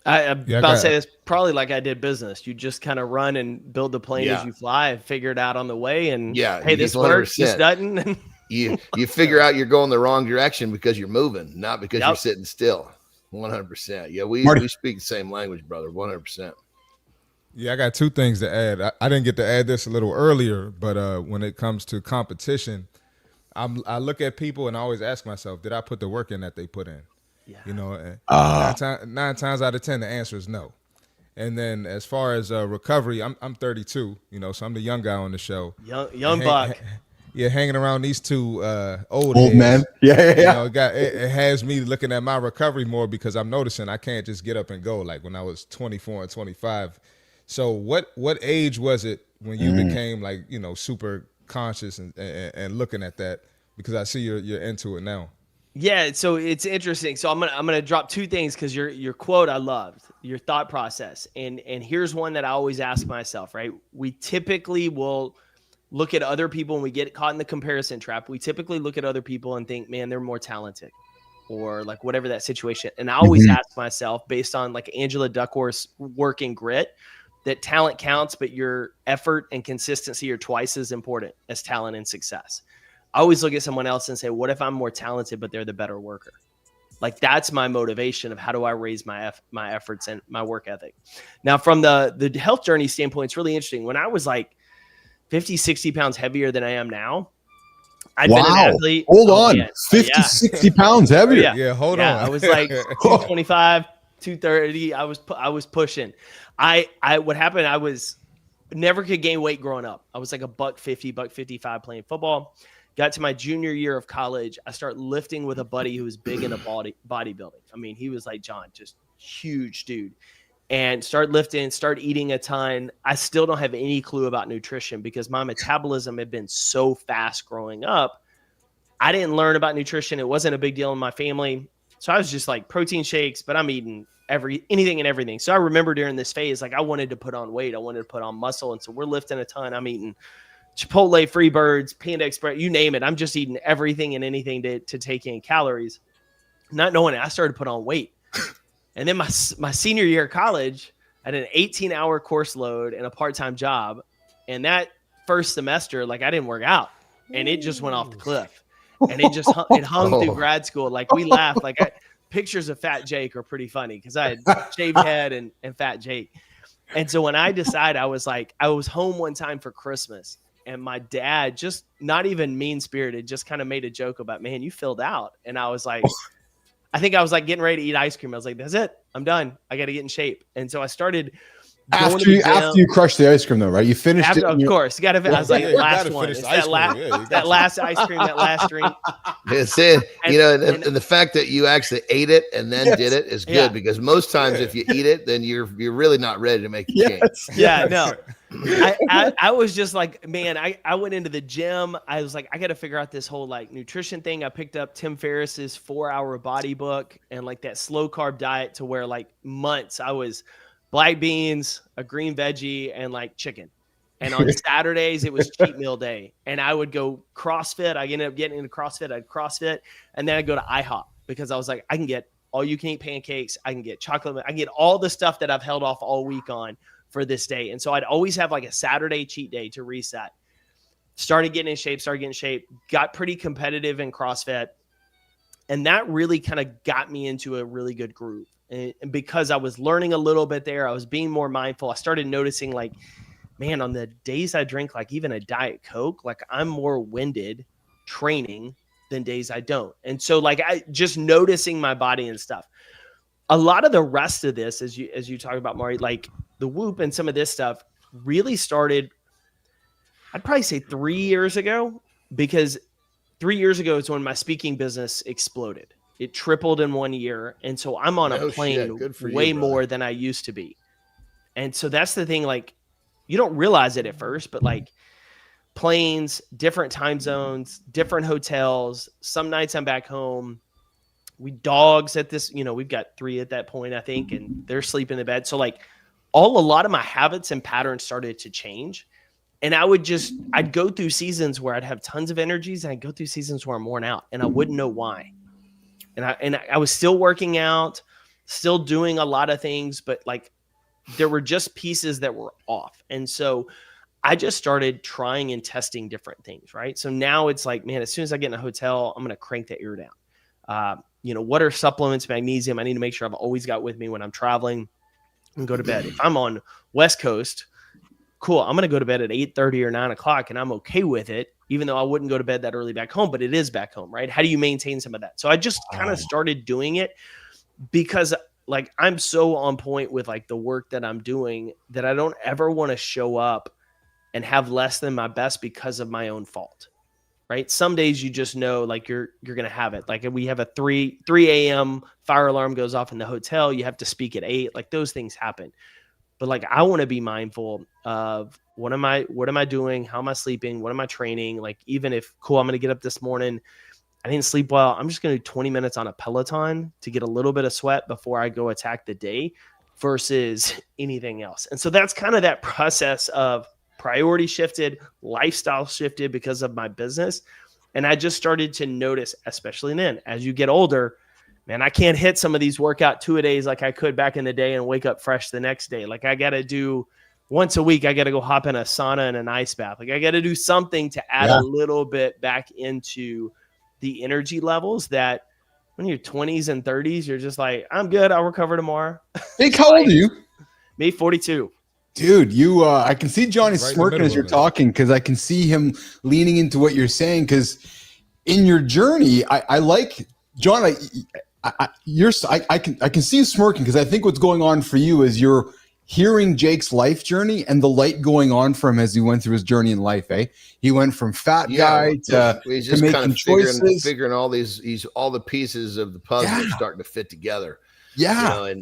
I'm about to say this probably like I did business. You just kind of run and build the plane as you fly and figure it out on the way. And hey, this works, this doesn't. you figure out you're going the wrong direction because you're moving, not because you're sitting still. 100%. Yeah, we speak the same language, brother. 100%. Yeah, I got two things to add. I didn't get to add this a little earlier, but when it comes to competition, I look at people and I always ask myself, did I put the work in that they put in? Yeah. 9 times out of 10, the answer is no. And then as far as recovery, I'm 32, so I'm the young guy on the show. Young buck. Yeah, hanging around these two old men. Yeah. It has me looking at my recovery more because I'm noticing I can't just get up and go like when I was 24 and 25. So what age was it when you became like, super conscious and looking at that? Because I see you're into it now. Yeah, so it's interesting. So I'm gonna drop two things because your quote I loved, your thought process, and here's one that I always ask myself. Right, we typically will look at other people and we get caught in the comparison trap. We typically look at other people and think, man, they're more talented, or like whatever that situation. And I always ask myself, based on like Angela Duckworth's work and grit, that talent counts, but your effort and consistency are twice as important as talent and success. I always look at someone else and say, what if I'm more talented, but they're the better worker? Like that's my motivation of how do I raise my efforts and my work ethic. Now from the health journey standpoint, it's really interesting. When I was like 50, 60 pounds heavier than I am now, I'd been an athlete. Hold on. 50, 60 pounds heavier. Yeah, hold on. I was like 225, 230. I was pushing. What happened, I was never could gain weight growing up. I was like a $150, $155 playing football. Got to my junior year of college. I start lifting with a buddy who was big into bodybuilding. I mean, he was like John, just huge dude. And start lifting, start eating a ton. I still don't have any clue about nutrition because my metabolism had been so fast growing up. I didn't learn about nutrition. It wasn't a big deal in my family. So I was just like protein shakes, but I'm eating anything and everything. So I remember during this phase, like I wanted to put on weight. I wanted to put on muscle. And so we're lifting a ton. I'm eating Chipotle, Freebirds, Panda Express, you name it. I'm just eating everything and anything to take in calories. Not knowing it, I started to put on weight. And then my senior year of college, I had an 18-hour course load and a part-time job. And that first semester, like I didn't work out. And it just went off the cliff. And it just hung through grad school. Like we laughed. Like pictures of Fat Jake are pretty funny because I had shaved head and Fat Jake. And so when I decided, I was home one time for Christmas. And my dad, just not even mean-spirited, just kind of made a joke about, man, you filled out. And I was like, I think I was like getting ready to eat ice cream. I was like, that's it. I'm done. I got to get in shape. And so I started going to the gym. After you crushed the ice cream though, right? You finished it. Of course. You got to, I was like, you last gotta one. finish It's the ice that, cream. Yeah, you that got to. last ice cream, that last drink. It's it. And- You know, and- and the fact that you actually ate it and then did it is good Yeah. because most times if you eat it, then you're really not ready to make the change. Yeah, no. I was just like, man, I went into the gym. I was like, I got to figure out this whole like nutrition thing. I picked up Tim Ferriss's 4-Hour Body book and like that slow carb diet to where like months I was black beans, a green veggie, and like chicken. And on Saturdays, it was cheat meal day. And I would go CrossFit. I ended up getting into CrossFit. I'd CrossFit. And then I'd go to IHOP because I was like, I can get all you can eat pancakes. I can get chocolate. I can get all the stuff that I've held off all week on for this day. And so I'd always have like a Saturday cheat day to reset. Started getting in shape, got pretty competitive in CrossFit. And that really kind of got me into a really good groove. And because I was learning a little bit there, I was being more mindful. I started noticing like, man, on the days I drink like even a Diet Coke, like I'm more winded training than days I don't. And so like I just noticing my body and stuff. A lot of the rest of this, as you talk about, Mari, like the Whoop and some of this stuff really started, I'd probably say 3 years ago, because 3 years ago is when my speaking business exploded. It tripled in 1 year. And so I'm on a plane way more than I used to be. And so that's the thing, like, you don't realize it at first, but like planes, different time zones, different hotels. Some nights I'm back home. We dogs at this, we've got 3 at that point, I think, and they're sleeping in the bed. So like a lot of my habits and patterns started to change. And I'd go through seasons where I'd have tons of energies and I'd go through seasons where I'm worn out and I wouldn't know why. And I was still working out, still doing a lot of things, but like there were just pieces that were off. And so I just started trying and testing different things, right? So now it's like, man, as soon as I get in a hotel, I'm going to crank the air down. What are supplements, magnesium? I need to make sure I've always got with me when I'm traveling and go to bed. If I'm on West Coast, cool, I'm going to go to bed at 8:30 or 9 o'clock and I'm okay with it, even though I wouldn't go to bed that early back home, but it is back home, right? How do you maintain some of that? So I just kind of started doing it because like I'm so on point with like the work that I'm doing that I don't ever want to show up and have less than my best because of my own fault, right? Some days you just know like you're going to have it. Like we have a 3 a.m. fire alarm goes off in the hotel. You have to speak at 8. Like those things happen. But like I want to be mindful of what am I doing? How am I sleeping? What am I training? Like even if I'm going to get up this morning, I didn't sleep well, I'm just going to do 20 minutes on a Peloton to get a little bit of sweat before I go attack the day versus anything else. And so that's kind of that process of priority shifted, lifestyle shifted because of my business. And I just started to notice, especially then, as you get older, man, I can't hit some of these workout 2-a-days like I could back in the day and wake up fresh the next day. Like I got to do once a week, I got to go hop in a sauna and an ice bath. Like I got to do something to add a little bit back into the energy levels that when you're 20s and 30s, you're just like, I'm good. I'll recover tomorrow. Nick, how old are you? Me, 42. Dude, I can see Johnny Right in the smirking middle as you're of it. talking because I can see him leaning into what you're saying. Because in your journey, I like John. I can see you smirking because I think what's going on for you is you're hearing Jake's life journey and the light going on for him as he went through his journey in life. He went from fat guy to he's just making kind of choices. figuring all all the pieces of the puzzle are starting to fit together. Yeah,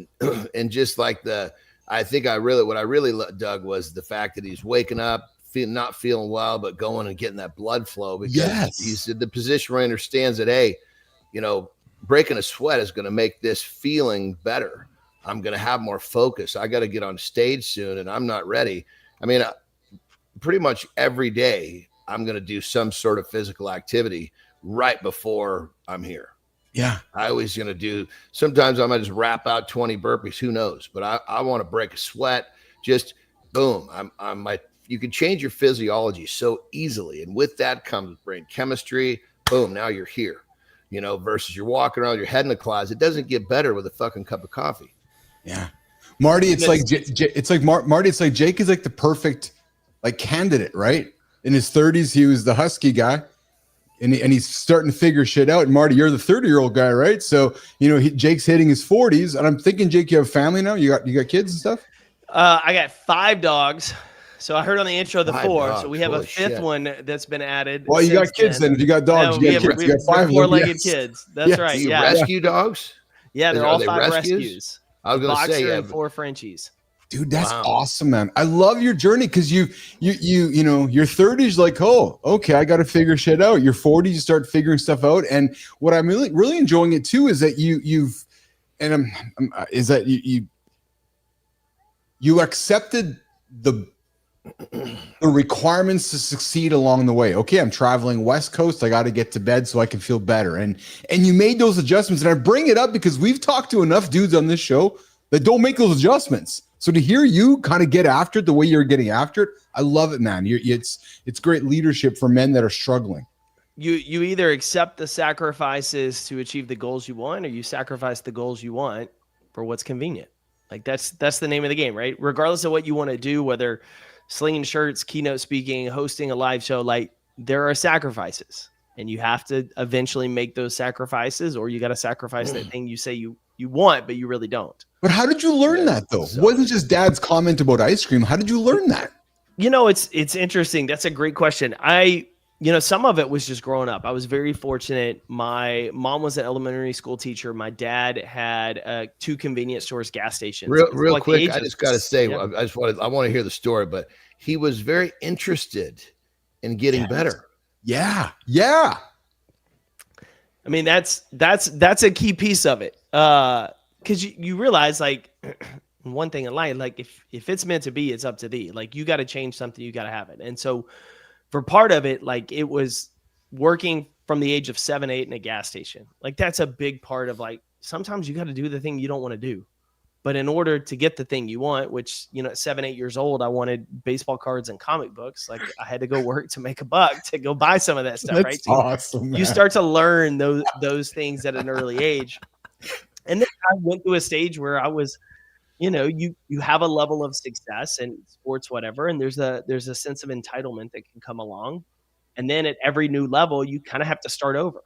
and just like what I really dug was the fact that he's waking up, not feeling well, but going and getting that blood flow because he's in the position where he understands that, hey, breaking a sweat is going to make this feeling better. I'm going to have more focus. I got to get on stage soon and I'm not ready. I mean, pretty much every day I'm going to do some sort of physical activity right before I'm here. Yeah. I always going to do, sometimes I might just rap out 20 burpees, who knows, but I want to break a sweat. Just boom. You can change your physiology so easily. And with that comes brain chemistry. Boom. Now you're here, versus you're walking around with your head in the closet. It doesn't get better with a fucking cup of coffee. Yeah. Marty, it's like Marty, it's like Jake is like the perfect like candidate, right? In his 30s, he was the husky guy. and he's starting to figure shit out. And Marty, you're the 30-year-old guy, right? So, Jake's hitting his 40s, and I'm thinking, Jake, you have family now? You got kids and stuff? I got 5 dogs. So I heard on the intro the 4. dogs. So we have a Holy 5th shit. one that's been added. Well, you got kids then. If you got dogs, No, you got kids. You got 5 4-legged yes. kids. That's Yes. right. Do you Yeah. rescue dogs? Yeah, they're Are all they 5 rescues? rescues. I was going to Boxer say, and 4 Frenchies. Dude, that's Wow. awesome, man. I love your journey because your 30s, like, oh, okay, I got to figure shit out. Your 40s, you start figuring stuff out. And what I'm really, really enjoying it too is that you accepted the requirements to succeed along the way. Okay, I'm traveling West Coast. I got to get to bed so I can feel better. And you made those adjustments. And I bring it up because we've talked to enough dudes on this show that don't make those adjustments. So to hear you kind of get after it the way you're getting after it, I love it, man. It's great leadership for men that are struggling. You either accept the sacrifices to achieve the goals you want, or you sacrifice the goals you want for what's convenient. Like that's the name of the game, right? Regardless of what you want to do, whether slinging shirts, keynote speaking, hosting a live show, like there are sacrifices, and you have to eventually make those sacrifices, or you got to sacrifice that thing you say you want, but you really don't. But how did you learn that though? It wasn't just dad's comment about ice cream. How did you learn that? It's interesting. That's a great question. Some of it was just growing up. I was very fortunate. My mom was an elementary school teacher. My dad had 2 convenience stores, gas stations. Real like quick, I just got to say, Yeah. I want to hear the story, but he was very interested in getting better. Yeah. I mean, that's a key piece of it. Because you realize, like, one thing in life, like if it's meant to be, it's up to thee. Like you got to change something, you got to have it. And so for part of it, like it was working from the age of 7, 8 in a gas station. Like that's a big part of, like, sometimes you got to do the thing you don't want to do. But in order to get the thing you want, which, at 7, 8 years old, I wanted baseball cards and comic books. Like I had to go work to make a buck to go buy some of that stuff. That's right. So awesome. you start to learn those things at an early age. And then I went through a stage where I was, you have a level of success in sports, whatever. And there's a sense of entitlement that can come along. And then at every new level, you kind of have to start over.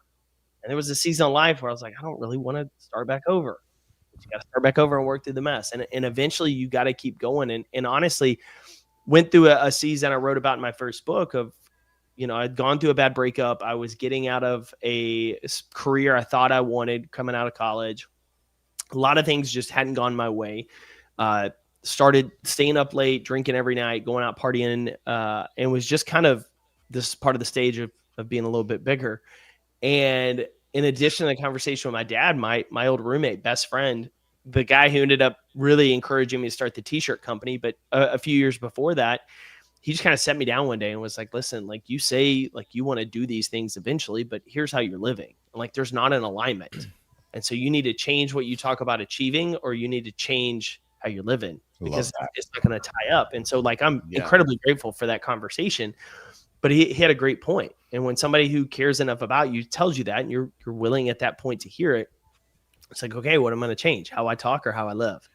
And there was a season of life where I was like, I don't really want to start back over. But you got to start back over and work through the mess. And eventually you got to keep going. And honestly, went through a season I wrote about in my first book of, I'd gone through a bad breakup. I was getting out of a career I thought I wanted coming out of college. A lot of things just hadn't gone my way. Started staying up late, drinking every night, going out partying, and was just kind of this part of the stage of being a little bit bigger. And in addition to the conversation with my dad, my old roommate, best friend, the guy who ended up really encouraging me to start the t-shirt company. But a few years before that, he just kind of set me down one day and was like, listen, like you say, like you want to do these things eventually, but here's how you're living. And like, there's not an alignment. And so you need to change what you talk about achieving, or you need to change how you're living, because it's not going to tie up. And so like, I'm incredibly grateful for that conversation, but he had a great point. And when somebody who cares enough about you tells you that, and you're willing at that point to hear it, it's like, okay, what am I going to change? How I talk or how I live?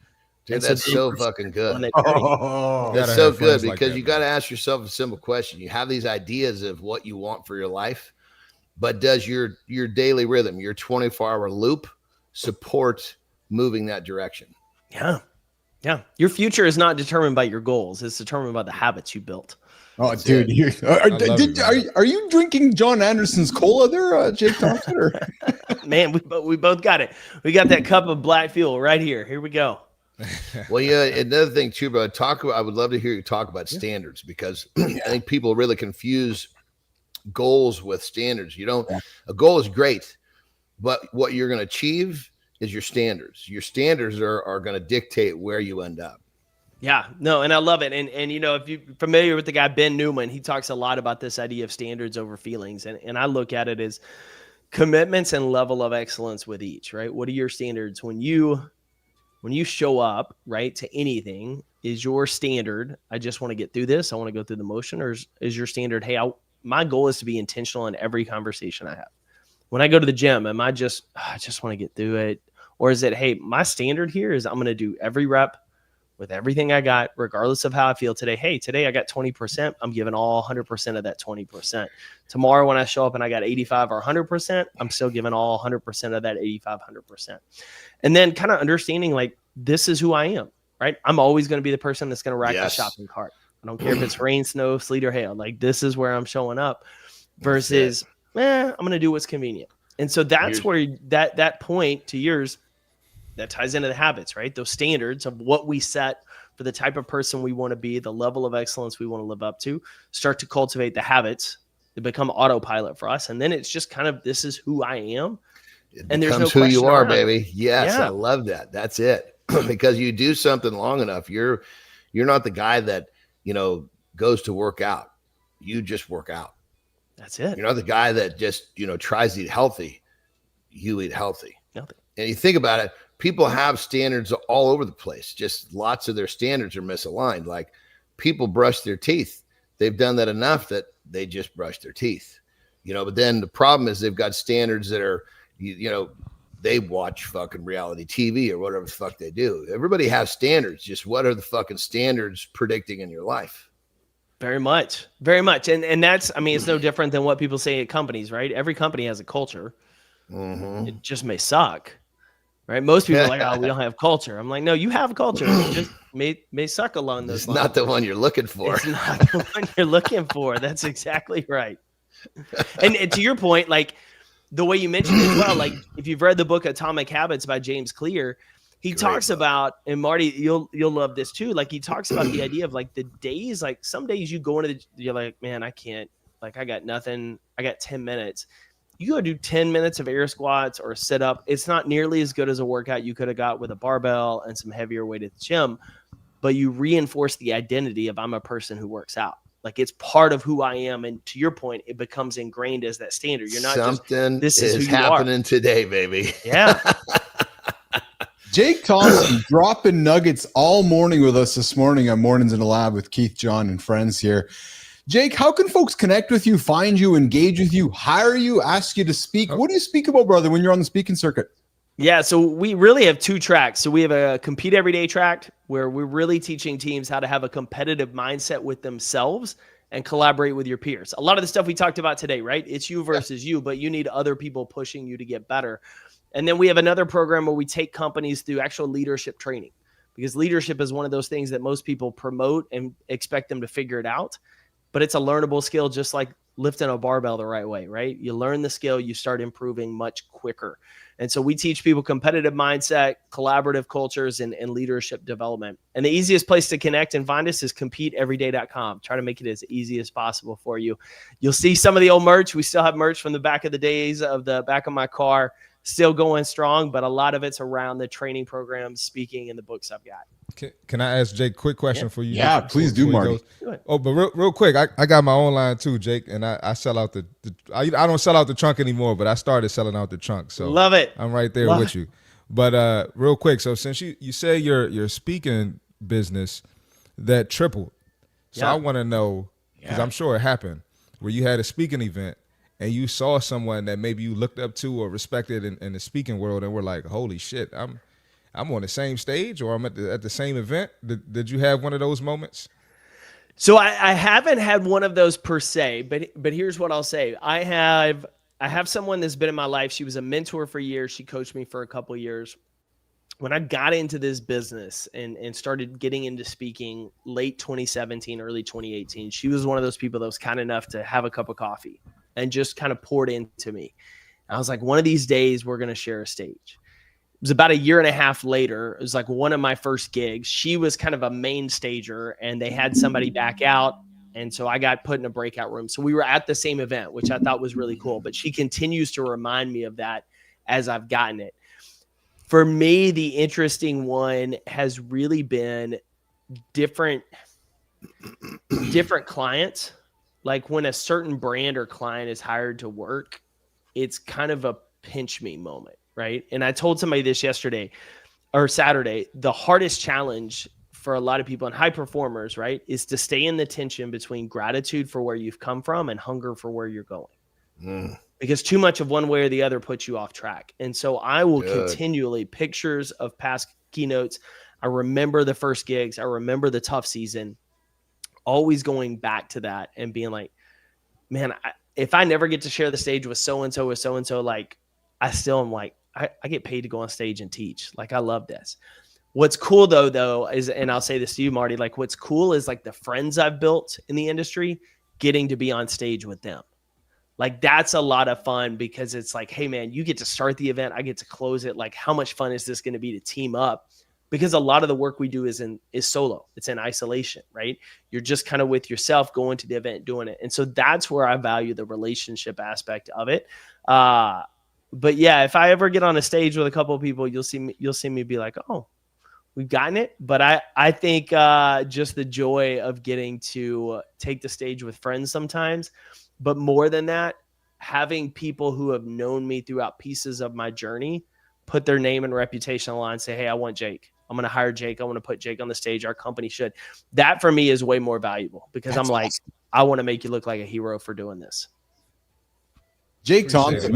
Dude, that's so fucking good. Oh, that's so good because you got to ask yourself a simple question. You have these ideas of what you want for your life, but does your daily rhythm, your 24-hour loop support moving that direction? Yeah. Yeah. Your future is not determined by your goals. It's determined by the habits you built. Oh, dude. Are you drinking Jon Andersen's cola there, Jake Thompson? Or? Man, we both got it. We got that cup of black fuel right here. Here we go. Well, yeah, another thing too, bro. I would love to hear you talk about standards, because I think people really confuse goals with standards. A goal is great, but what you're going to achieve is your standards. Your standards are going to dictate where you end up. Yeah, no, and I love it. And if you're familiar with the guy, Ben Newman, he talks a lot about this idea of standards over feelings. And I look at it as commitments and level of excellence with each, right? What are your standards when you show up, right, to anything? Is your standard, I just want to get through this, I want to go through the motion, or is your standard, hey, my goal is to be intentional in every conversation I have? When I go to the gym, am I just want to get through it? Or is it, hey, my standard here is I'm going to do every rep with everything I got, regardless of how I feel today. Hey, today I got 20%. I'm giving all 100% of that 20%. Tomorrow when I show up and I got 85 or 100%, I'm still giving all 100% of that 85, 100%. And then kind of understanding like, this is who I am, right? I'm always going to be the person that's going to rack the shopping cart. I don't care if it's rain, snow, sleet, or hail. Like, this is where I'm showing up versus, I'm going to do what's convenient. And so that's where that point to yours, that ties into the habits, right? Those standards of what we set for the type of person we want to be, the level of excellence we want to live up to, start to cultivate the habits to become autopilot for us. And then it's just kind of, this is who I am. And there's no who you are, around it. baby. Yes, I love that. That's it. Because you do something long enough, you're not the guy that, goes to work out. You just work out. That's it. You're not the guy that just, tries to eat healthy. You eat healthy. Nothing. And you think about it, people have standards all over the place. Just lots of their standards are misaligned. Like, people brush their teeth. They've done that enough that they just brush their teeth, but then the problem is they've got standards that are, they watch fucking reality TV or whatever the fuck they do. Everybody has standards. Just what are the fucking standards predicting in your life? Very much. Very much. And that's, it's no different than what people say at companies, right? Every company has a culture. Mm-hmm. It just may suck, right? Most people are like, oh, we don't have culture. I'm like, no, you have culture. It just may suck along those lines. It's not the one you're looking for. It's not the one you're looking for. That's exactly right. And to your point, like the way you mentioned it as well, like if you've read the book Atomic Habits by James Clear, he talks about, and Marty, you'll love this too. Like he talks about the idea of like the days, like some days you go into you're like, man, I can't, like I got nothing. I got 10 minutes. You go do 10 minutes of air squats or sit up. It's not nearly as good as a workout you could have got with a barbell and some heavier weight at the gym, but you reinforce the identity of I'm a person who works out. Like it's part of who I am. And to your point, it becomes ingrained as that standard. You're not something just, this is who happening you are. Today, baby. Yeah. Jake Thompson dropping nuggets all morning with us this morning on Mornings in the Lab with Keith, John, and friends here. Jake, how can folks connect with you, find you, engage with you, hire you, ask you to speak? What do you speak about, brother, when you're on the speaking circuit? Yeah, so we really have two tracks. So we have a Compete Everyday track where we're really teaching teams how to have a competitive mindset with themselves and collaborate with your peers. A lot of the stuff we talked about today, right? It's you versus you, but you need other people pushing you to get better. And then we have another program where we take companies through actual leadership training, because leadership is one of those things that most people promote and expect them to figure it out. But it's a learnable skill, just like lifting a barbell the right way, right? You learn the skill, you start improving much quicker. And so we teach people competitive mindset, collaborative cultures, and leadership development. And the easiest place to connect and find us is competeeveryday.com. Try to make it as easy as possible for you. You'll see some of the old merch. We still have merch from the back of the days of the back of my car, still going strong, but a lot of it's around the training programs, speaking, and the books I've got. Can I ask Jake a quick question for you? Yeah, please do, Marty. Oh, but real quick, I got my own line too, Jake, and I sell out I don't sell out the trunk anymore, but I started selling out the trunk. So love it. I'm right there with you. But real quick, so since you say your speaking business that tripled, so I want to know, because I'm sure it happened, where you had a speaking event and you saw someone that maybe you looked up to or respected in the speaking world, and were like, holy shit, I'm on the same stage, or I'm at the same event. Did you have one of those moments? So I haven't had one of those per se, but here's what I'll say. I have someone that's been in my life. She was a mentor for years. She coached me for a couple of years. When I got into this business and started getting into speaking late 2017, early 2018, she was one of those people that was kind enough to have a cup of coffee and just kind of poured into me. I was like, one of these days we're going to share a stage. It was about a year and a half later. It was like one of my first gigs. She was kind of a main stager, and they had somebody back out. And so I got put in a breakout room. So we were at the same event, which I thought was really cool. But she continues to remind me of that as I've gotten it. For me, the interesting one has really been different clients. Like when a certain brand or client is hired to work, it's kind of a pinch me moment. Right. And I told somebody this yesterday or Saturday, the hardest challenge for a lot of people and high performers, right, is to stay in the tension between gratitude for where you've come from and hunger for where you're going. Because too much of one way or the other puts you off track. And so I will continually pictures of past keynotes. I remember the first gigs. I remember the tough season, always going back to that and being like, man, if I never get to share the stage with so-and-so, like I still am like, I get paid to go on stage and teach. Like, I love this. What's cool though is, and I'll say this to you, Marty, like what's cool is like the friends I've built in the industry, getting to be on stage with them. Like that's a lot of fun because it's like, hey man, you get to start the event. I get to close it. Like how much fun is this going to be to team up? Because a lot of the work we do is solo. It's in isolation, right? You're just kind of with yourself going to the event, doing it. And so that's where I value the relationship aspect of it. But yeah, if I ever get on a stage with a couple of people, you'll see me be like, oh, we've gotten it. But I think just the joy of getting to take the stage with friends sometimes, but more than that, having people who have known me throughout pieces of my journey put their name and reputation on the line and say, hey, I want Jake. I'm going to hire Jake. I want to put Jake on the stage. Our company should. That for me is way more valuable because I'm like, awesome. I want to make you look like a hero for doing this. Jake Thompson,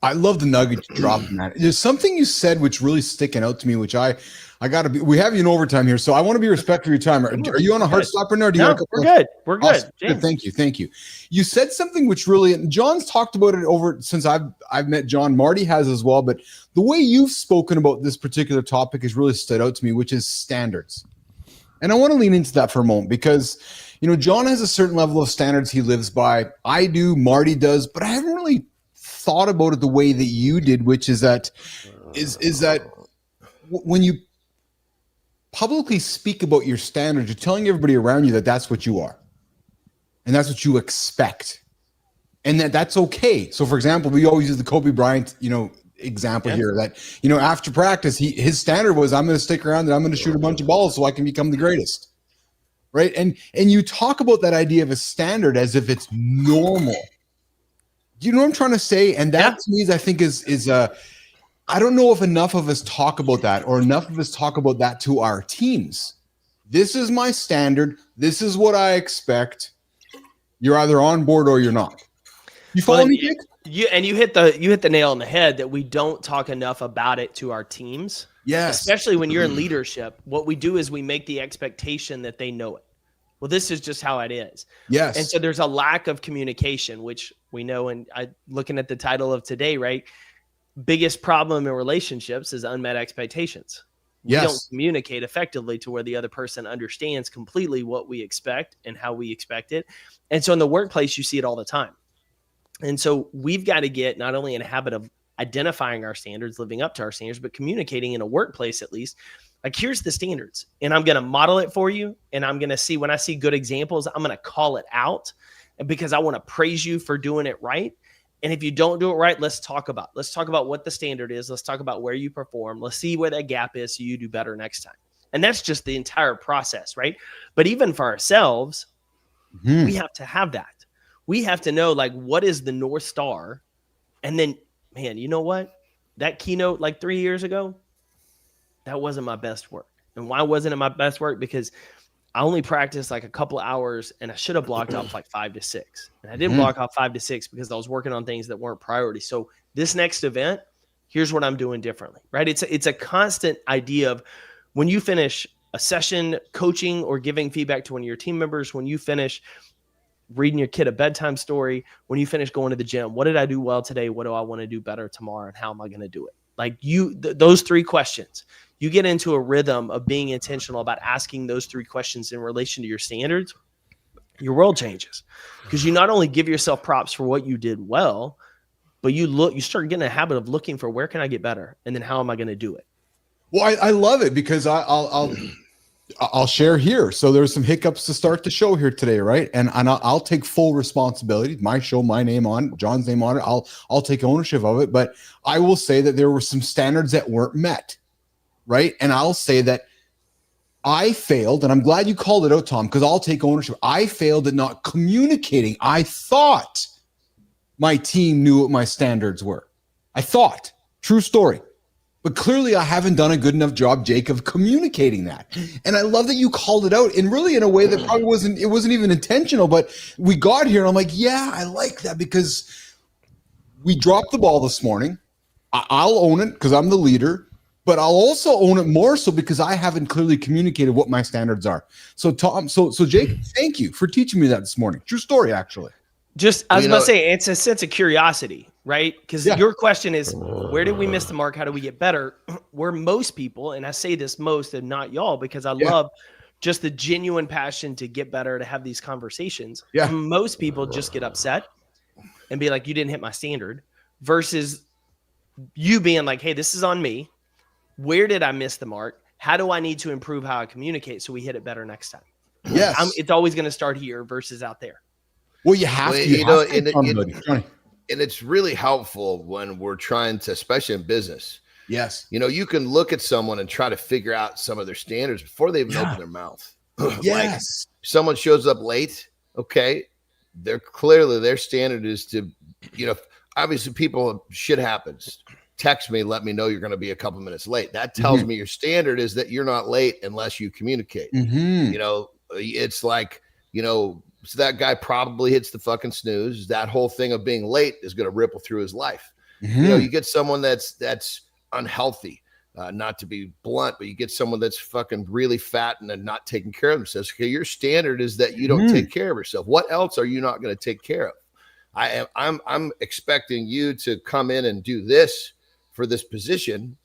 I love the nugget you dropped, man. There's something you said which really sticking out to me, which I gotta be. We have you in overtime here, so I want to be respectful of your time. Are you on a hard stop right now? Or do you we're good. We're good. Awesome. Good. Thank you. You said something which really, and John's talked about it over since I've met John. Marty has as well, but the way you've spoken about this particular topic has really stood out to me, which is standards. And I want to lean into that for a moment because, John has a certain level of standards he lives by. I do, Marty does, but I haven't really thought about it the way that you did, which is that when you publicly speak about your standards, you're telling everybody around you that that's what you are and that's what you expect and that's okay. So for example, we always use the Kobe Bryant example here that after practice his standard was, I'm going to stick around and I'm going to shoot a bunch of balls so I can become the greatest, right? And you talk about that idea of a standard as if it's normal. You know what I'm trying to say? And that to me, I think is I don't know if enough of us talk about that or enough of us talk about that to our teams. This is my standard. This is what I expect. You're either on board or you're not. You follow me, Jake? You hit the nail on the head that we don't talk enough about it to our teams. Yes. Especially when you're in leadership. What we do is we make the expectation that they know it. Well, this is just how it is. Yes. And so there's a lack of communication, which we know, and looking at the title of today, right? Biggest problem in relationships is unmet expectations. We don't communicate effectively to where the other person understands completely what we expect and how we expect it. And so in the workplace, you see it all the time. And so we've got to get not only in a habit of identifying our standards, living up to our standards, but communicating in a workplace at least. Like, here's the standards, and I'm going to model it for you. And I'm going to see, when I see good examples, I'm going to call it out because I want to praise you for doing it right. And if you don't do it right, let's talk about what the standard is. Let's talk about where you perform. Let's see where that gap is so you do better next time. And that's just the entire process, right? But even for ourselves, we have to have that. We have to know, like, what is the North Star? And then, man, you know what? That keynote like 3 years ago, that wasn't my best work. And why wasn't it my best work? Because I only practiced like a couple hours and I should have blocked off like 5 to 6. And I didn't block off 5 to 6 because I was working on things that weren't priority. So this next event, here's what I'm doing differently, right? It's a constant idea of when you finish a session coaching or giving feedback to one of your team members, when you finish reading your kid a bedtime story, when you finish going to the gym, what did I do well today? What do I want to do better tomorrow? And how am I going to do it? Like those 3 questions, you get into a rhythm of being intentional about asking those 3 questions in relation to your standards, your world changes because you not only give yourself props for what you did well, but you start getting a habit of looking for where can I get better? And then how am I going to do it? Well, I love it because I'll share here. So there's some hiccups to start the show here today, right? And I'll take full responsibility. My show, my name on it, John's name on it. I'll take ownership of it. But I will say that there were some standards that weren't met, right? And I'll say that I failed, and I'm glad you called it out, Tom, because I'll take ownership. I failed at not communicating. I thought my team knew what my standards were. I thought. True story. But clearly I haven't done a good enough job, Jake, of communicating that. And I love that you called it out, and really in a way that probably wasn't even intentional, but we got here and I'm like, yeah, I like that because we dropped the ball this morning. I'll own it because I'm the leader. but I'll also own it more so because I haven't clearly communicated what my standards are. So Tom, so Jake, thank you for teaching me that this morning. True story, actually. Just, I was about to say, it's a sense of curiosity, right? Because your question is, where did we miss the mark? How do we get better? Where most people, and I say this most and not y'all, because I love just the genuine passion to get better, to have these conversations. Yeah. Most people just get upset and be like, you didn't hit my standard, versus you being like, hey, this is on me. Where did I miss the mark? How do I need to improve how I communicate so we hit it better next time? Yes. It's always going to start here versus out there. Well, you have to. And it's really helpful when we're trying to, especially in business. Yes. You know, you can look at someone and try to figure out some of their standards before they even open their mouth. Yes. Like someone shows up late. Okay. They're clearly, their standard is to, you know, obviously shit happens. Text me, let me know you're going to be a couple minutes late. That tells me your standard is that you're not late unless you communicate. You know, it's like, you know, so that guy probably hits the fucking snooze. That whole thing of being late is going to ripple through his life. You know, you get someone that's unhealthy, not to be blunt, but you get someone that's fucking really fat and not taking care of themselves. Okay, your standard is that you don't take care of yourself. What else are you not going to take care of? I'm expecting you to come in and do this for this position.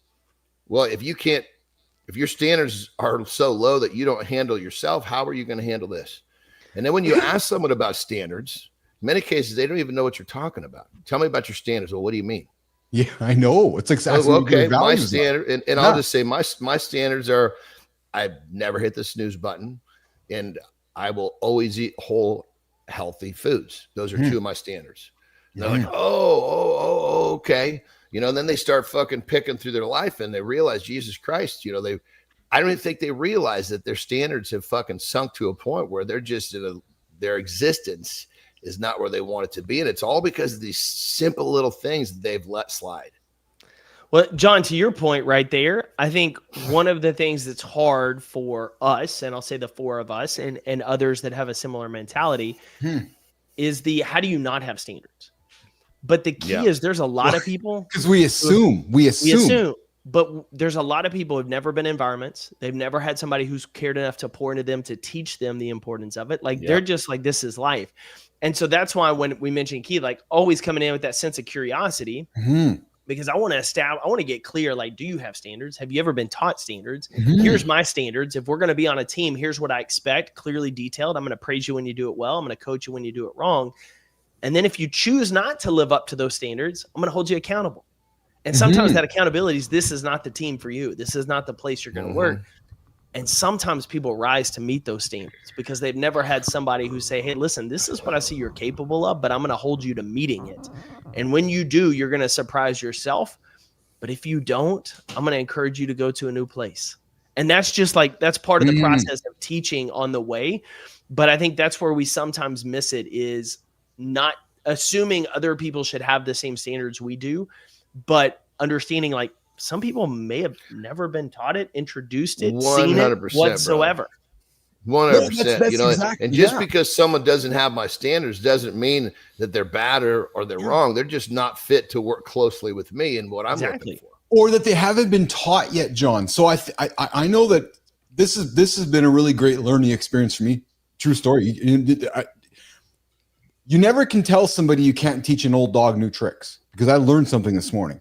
Well, if your standards are so low that you don't handle yourself, how are you going to handle this? And then when you ask someone about standards, in many cases, they don't even know what you're talking about. Tell me about your standards. Well, what do you mean? Yeah, I know. It's exactly okay. My standard, and I'll just say my standards are, I've never hit the snooze button, and I will always eat whole, healthy foods. Those are two of my standards. And they're like, oh, okay. You know, and then they start fucking picking through their life, and they realize, Jesus Christ, you know, I don't even think they realize that their standards have fucking sunk to a point where they're just their existence is not where they want it to be. And it's all because of these simple little things that they've let slide. Well, John, to your point right there, I think one of the things that's hard for us, and I'll say the four of us and others that have a similar mentality, is how do you not have standards? But the key is there's a lot of people. Because we assume. But there's a lot of people who've never been in environments. They've never had somebody who's cared enough to pour into them to teach them the importance of it. Like they're just like, this is life. And so that's why when we mentioned Keith, like always coming in with that sense of curiosity, because I want to get clear. Like, do you have standards? Have you ever been taught standards? Here's my standards. If we're going to be on a team, here's what I expect, clearly detailed. I'm going to praise you when you do it well. I'm going to coach you when you do it wrong. And then if you choose not to live up to those standards, I'm going to hold you accountable. And sometimes that accountability is, this is not the team for you. This is not the place you're going to work. And sometimes people rise to meet those standards because they've never had somebody who say, hey, listen, this is what I see you're capable of, but I'm going to hold you to meeting it. And when you do, you're going to surprise yourself. But if you don't, I'm going to encourage you to go to a new place. And that's just like, that's part of the process of teaching on the way. But I think that's where we sometimes miss it, is not assuming other people should have the same standards we do, but understanding like some people may have never been taught it, introduced it, 100%, seen it whatsoever. 100%. You know, exactly, and just because someone doesn't have my standards doesn't mean that they're bad or they're wrong. They're just not fit to work closely with me and what I'm looking for. Or that they haven't been taught yet, John. So I know that this has been a really great learning experience for me. True story. You never can tell somebody you can't teach an old dog new tricks, because I learned something this morning.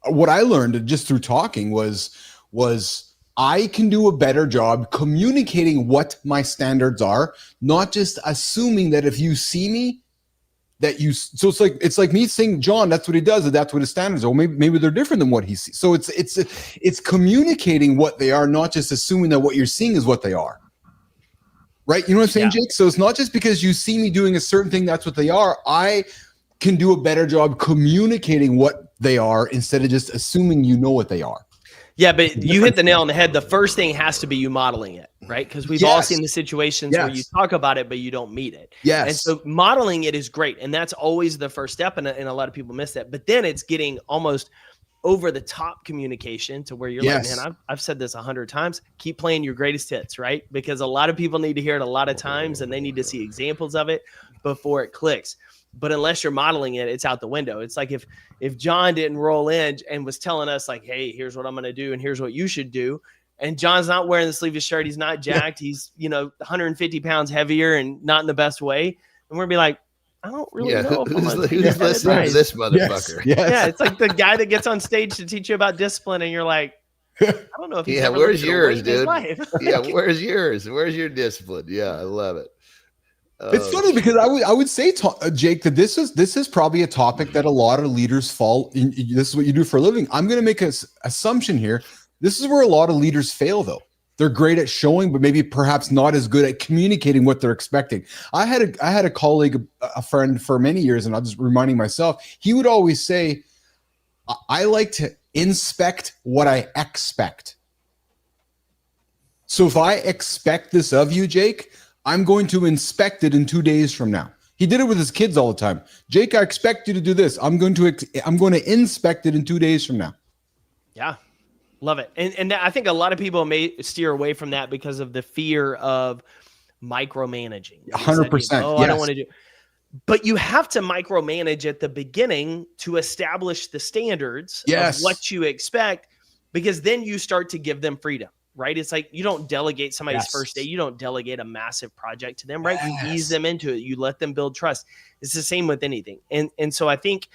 What I learned just through talking was I can do a better job communicating what my standards are, not just assuming that if you see me, so it's like me saying, John, that's what he does, and that's what his standards are. Well, maybe they're different than what he sees. So it's communicating what they are, not just assuming that what you're seeing is what they are. Right? You know what I'm saying, Jake? So it's not just because you see me doing a certain thing, that's what they are. I can do a better job communicating what they are instead of just assuming you know what they are. Yeah, but you hit the nail on the head. The first thing has to be you modeling it, right? Because we've all seen the situations where you talk about it, but you don't meet it. Yes. And so modeling it is great. And that's always the first step. And a lot of people miss that. But then it's getting almost over the top communication to where you're like, man, I've said this 100 times. Keep playing your greatest hits, right? Because a lot of people need to hear it a lot of times, and they need to see examples of it before it clicks. but unless you're modeling it, it's out the window. It's like if Jon didn't roll in and was telling us like, hey, here's what I'm going to do and here's what you should do, and Jon's not wearing the sleeveless shirt, he's not jacked, he's 150 pounds heavier and not in the best way, and we're be like, I don't really know. Who's listening to this motherfucker? Yes. Yeah, it's like the guy that gets on stage to teach you about discipline, and you're like, I don't know if he's ever where's lifted a yours, weight in his dude? life. Yeah, where's yours? Where's your discipline? Yeah, I love it. It's funny because I would say, Jake, that this is probably a topic that a lot of leaders fall in. This is what you do for a living. I'm going to make an assumption here. This is where a lot of leaders fail, though. They're great at showing, but maybe perhaps not as good at communicating what they're expecting. I had a colleague, a friend for many years, and I'm just reminding myself, he would always say, I like to inspect what I expect. So if I expect this of you, Jake, I'm going to inspect it in 2 days from now. He did it with his kids all the time. Jake, I expect you to do this. I'm going to inspect it in 2 days from now. Yeah. Love it. And I think a lot of people may steer away from that because of the fear of micromanaging. 100%. Oh, yes. I don't want to do. But you have to micromanage at the beginning to establish the standards of what you expect, because then you start to give them freedom, right? It's like you don't delegate somebody's first day. You don't delegate a massive project to them, right? You ease them into it. You let them build trust. It's the same with anything. And so I think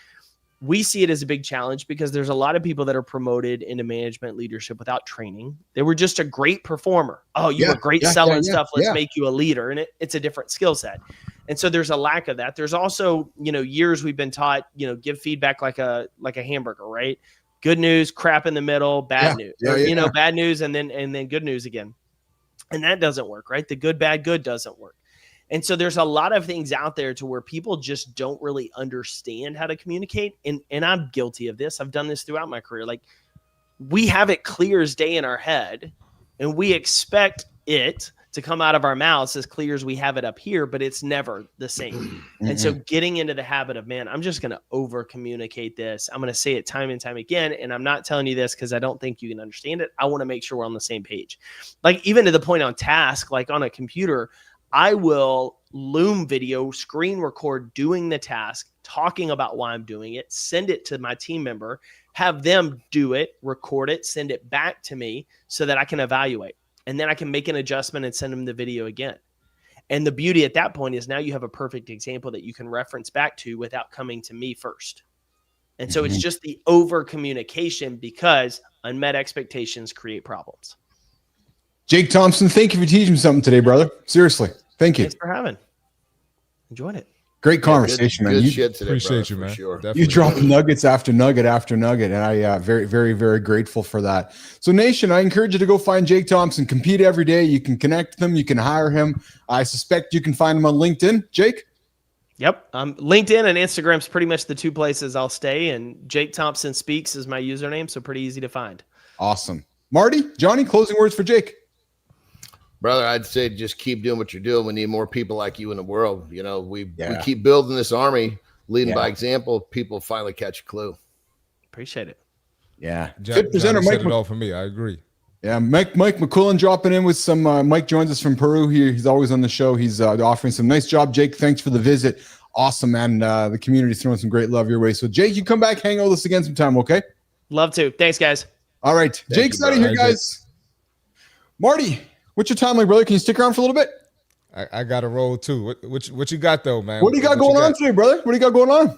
we see it as a big challenge because there's a lot of people that are promoted into management leadership without training. They were just a great performer. Oh, you were great selling stuff. Let's make you a leader. And it's a different skill set. And so there's a lack of that. There's also, years we've been taught, give feedback like a hamburger, right? Good news, crap in the middle, bad news, bad news, and then good news again. And that doesn't work, right? The good, bad, good doesn't work. And so there's a lot of things out there to where people just don't really understand how to communicate. And I'm guilty of this. I've done this throughout my career. Like, we have it clear as day in our head, and we expect it to come out of our mouths as clear as we have it up here, but it's never the same. And so getting into the habit of, man, I'm just going to over communicate this. I'm going to say it time and time again. And I'm not telling you this because I don't think you can understand it. I want to make sure we're on the same page. Like, even to the point on task, like on a computer, I will Loom video, screen record doing the task, talking about why I'm doing it, send it to my team member, have them do it, record it, send it back to me so that I can evaluate. And then I can make an adjustment and send them the video again. And the beauty at that point is now you have a perfect example that you can reference back to without coming to me first. And so it's just the over communication, because unmet expectations create problems. Jake Thompson, thank you for teaching me something today, brother. Seriously. Thank you. Thanks for having. Enjoyed it. Great conversation, man. Good shit today, appreciate bro, you, man. Sure. Definitely. You dropped nuggets after nugget after nugget, and I very, very, very grateful for that. So, Nation, I encourage you to go find Jake Thompson. Compete every day. You can connect with him. You can hire him. I suspect you can find him on LinkedIn. Jake? Yep. LinkedIn and Instagram's pretty much the two places I'll stay, and Jake Thompson Speaks is my username, so pretty easy to find. Awesome. Marty, Johnny, closing words for Jake. Brother, I'd say just keep doing what you're doing. We need more people like you in the world. We keep building this army, leading by example. People finally catch a clue. Appreciate it. Yeah. Good presenter, Mike. Said it all for me. I agree. Yeah, Mike McQuillan dropping in with some. Mike joins us from Peru. He's always on the show. He's offering some nice job. Jake, thanks for the visit. Awesome, man. The community's throwing some great love your way. So, Jake, you come back, hang out with us again sometime, okay? Love to. Thanks, guys. All right. Jake's out of here, guys. Marty, what's your time like, brother? Can you stick around for a little bit? I got a roll too. What you got though, man? What do you got going on today, brother? What do you got going on?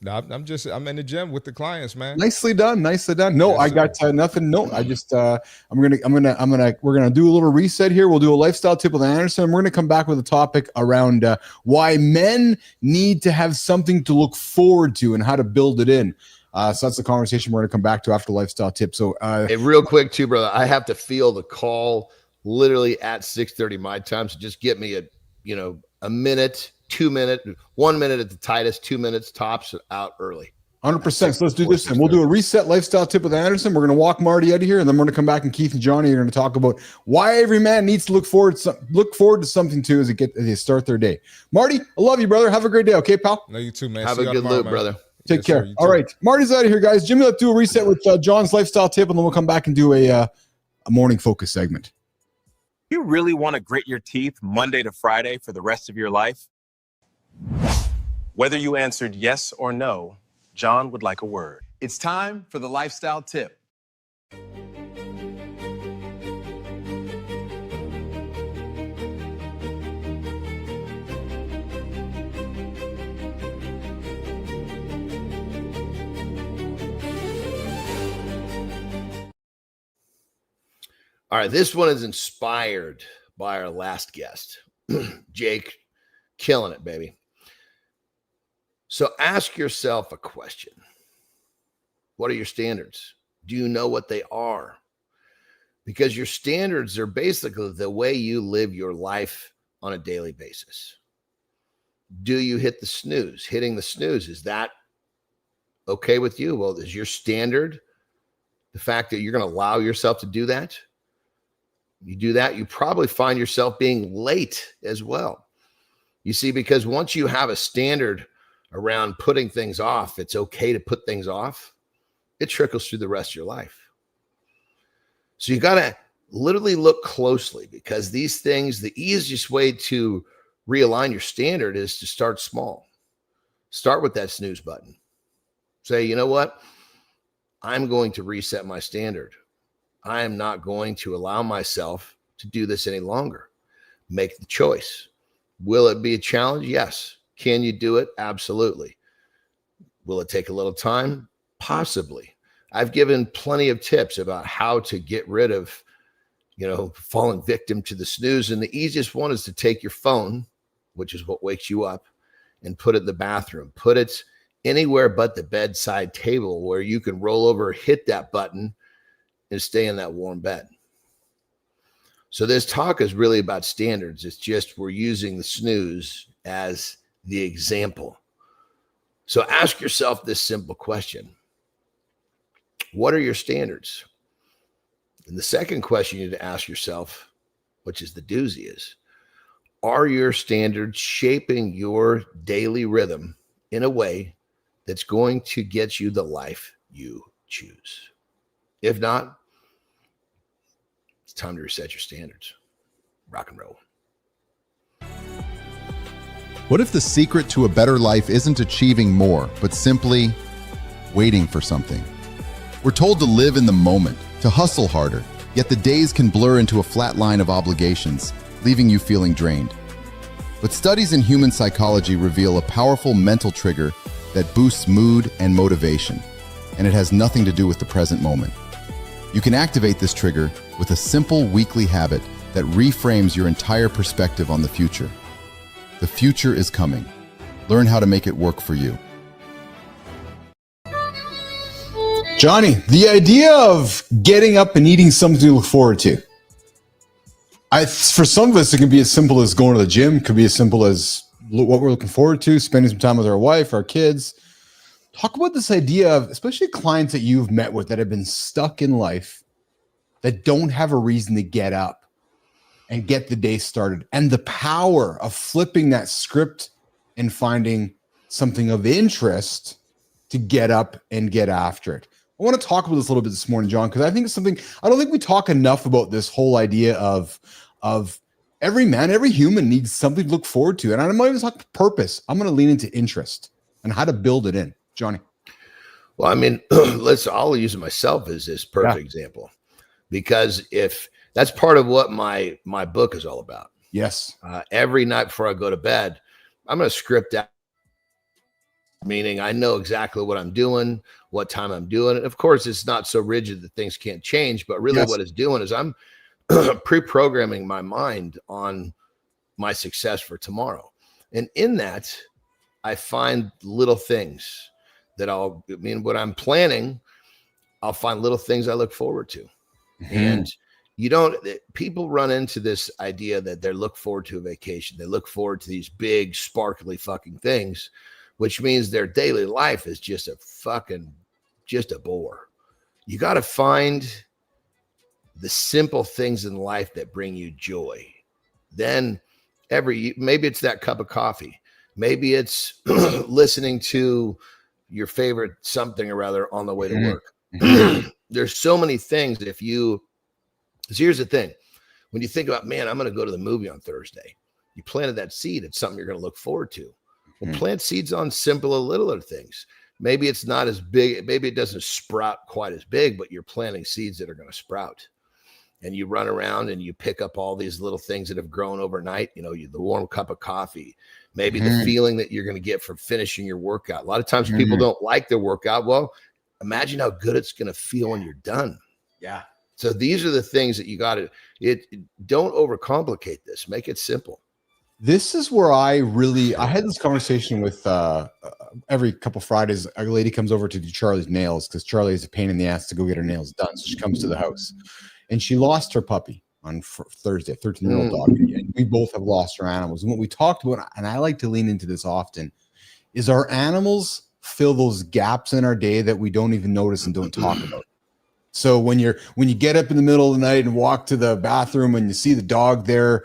No, I'm in the gym with the clients, man. Nicely done. No, yes, I got nothing. No, I just we're gonna do a little reset here. We'll do a lifestyle tip with Andersen. We're gonna come back with a topic around why men need to have something to look forward to and how to build it in. So that's the conversation we're gonna come back to after the lifestyle tip. So hey, real quick too, brother. I have to feel the call literally at 6:30 my time. So just get me a minute, 2 minute, 1 minute at the tightest, 2 minutes tops, out early. 100%. So let's do this then. We'll do a reset lifestyle tip with Andersen. We're going to walk Marty out of here, and then we're going to come back, and Keith and Johnny are going to talk about why every man needs to look forward to something too as they start their day. Marty, I love you, brother. Have a great day. Okay, pal? No, you too, man. Have a good loop, brother. Take care. All right. Marty's out of here, guys. Jimmy, let's do a reset with John's lifestyle tip, and then we'll come back and do a morning focus segment. You really want to grit your teeth Monday to Friday for the rest of your life? Whether you answered yes or no, Jon would like a word. It's time for the lifestyle tip. All right, this one is inspired by our last guest, Jake. Killing it, baby. So ask yourself a question. What are your standards? Do you know what they are? Because your standards are basically the way you live your life on a daily basis. Do you hit the snooze? Hitting the snooze, is that okay with you? Well, is your standard the fact that you're going to allow yourself to do that? You do that, you probably find yourself being late as well. You see, because once you have a standard around putting things off, it's okay to put things off, it trickles through the rest of your life. So you got to literally look closely, because these things, the easiest way to realign your standard is to start small. Start with that snooze button. Say, you know what? I'm going to reset my standard. I am not going to allow myself to do this any longer. Make the choice. Will it be a challenge? Yes. Can you do it? Absolutely. Will it take a little time? Possibly. I've given plenty of tips about how to get rid of, falling victim to the snooze. And the easiest one is to take your phone, which is what wakes you up, and put it in the bathroom. Put it anywhere but the bedside table where you can roll over, hit that button, and stay in that warm bed. So this talk is really about standards. It's just we're using the snooze as the example. So ask yourself this simple question. What are your standards? And the second question you need to ask yourself, which is the doozy, is, are your standards shaping your daily rhythm in a way that's going to get you the life you choose? If not, it's time to reset your standards. Rock and roll. What if the secret to a better life isn't achieving more, but simply waiting for something? We're told to live in the moment, to hustle harder, yet the days can blur into a flat line of obligations, leaving you feeling drained. But studies in human psychology reveal a powerful mental trigger that boosts mood and motivation, and it has nothing to do with the present moment. You can activate this trigger with a simple weekly habit that reframes your entire perspective on the future. The future is coming. Learn how to make it work for you. Johnny, the idea of getting up and eating something to look forward to. For some of us, it can be as simple as going to the gym. It could be as simple as what we're looking forward to, spending some time with our wife, our kids. Talk about this idea of, especially clients that you've met with that have been stuck in life, that don't have a reason to get up and get the day started, and the power of flipping that script and finding something of interest to get up and get after it. I want to talk about this a little bit this morning, Jon, because I think it's something, I don't think we talk enough about this whole idea of every man, every human needs something to look forward to. And I'm not even talking purpose. I'm going to lean into interest and how to build it in. Johnny. Well, I mean, I'll use myself as this perfect example, because if that's part of what my book is all about. Yes. Every night before I go to bed, I'm going to script out, meaning I know exactly what I'm doing, what time I'm doing it. Of course, it's not so rigid that things can't change, but really what it's doing is I'm pre-programming my mind on my success for tomorrow. And in that, I find little things that when I'm planning, I'll find little things I look forward to. Mm-hmm. And people run into this idea that they look forward to a vacation. They look forward to these big, sparkly fucking things, which means their daily life is just a bore. You got to find the simple things in life that bring you joy. Then maybe it's that cup of coffee. Maybe it's listening to your favorite something or other on the way to work. There's so many things. So here's the thing. When you think about, man, I'm going to go to the movie on Thursday, you planted that seed. It's something you're going to look forward to. Well, plant seeds on simpler, littler things. Maybe it's not as big. Maybe it doesn't sprout quite as big, but you're planting seeds that are going to sprout. And you run around and you pick up all these little things that have grown overnight. You know, the warm cup of coffee, maybe the feeling that you're going to get from finishing your workout. A lot of times people don't like their workout. Well, imagine how good it's going to feel when you're done. Yeah. So these are the things that you got to, don't overcomplicate this. Make it simple. This is where I had this conversation with every couple Fridays. A lady comes over to do Charlie's nails because Charlie is a pain in the ass to go get her nails done. So she comes to the house, and she lost her puppy on Thursday, 13-year-old dog. And we both have lost our animals. And what we talked about, and I like to lean into this often, is our animals fill those gaps in our day that we don't even notice and don't talk about. So when you get up in the middle of the night and walk to the bathroom and you see the dog there,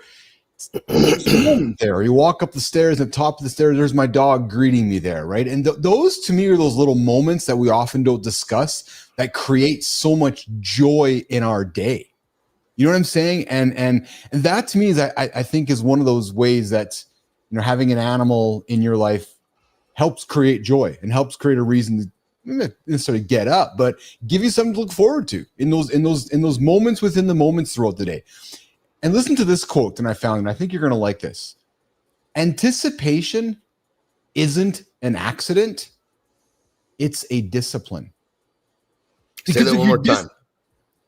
there, you walk up the stairs, at the top of the stairs, there's my dog greeting me there, right? And those to me are those little moments that we often don't discuss that create so much joy in our day. You know what I'm saying? And that to me is I think is one of those ways that, you know, having an animal in your life helps create joy and helps create a reason to not necessarily get up, but give you something to look forward to in those moments within the moments throughout the day. And listen to this quote, and I found, and I think you're going to like this. Anticipation isn't an accident. It's a discipline. Say that one more time.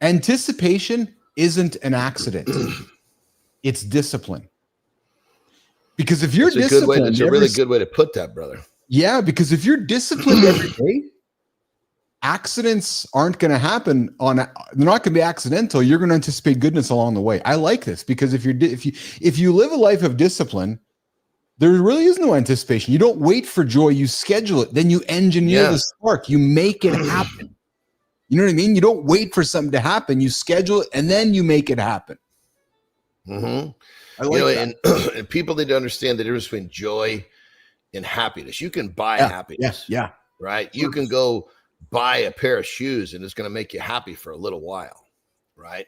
Anticipation isn't an accident. It's discipline. Because if you're disciplined, it's a really good way to put that, brother. Yeah, because if you're disciplined every day, accidents aren't going to happen they're not going to be accidental. You're going to anticipate goodness along the way. I like this because if you live a life of discipline, there really is no anticipation. You don't wait for joy, you schedule it, then you engineer the spark, you make it happen. You know what I mean? You don't wait for something to happen, you schedule it and then you make it happen. I like that. And people need to understand the difference between joy and happiness. You can buy happiness, right? You can go buy a pair of shoes and it's going to make you happy for a little while, right?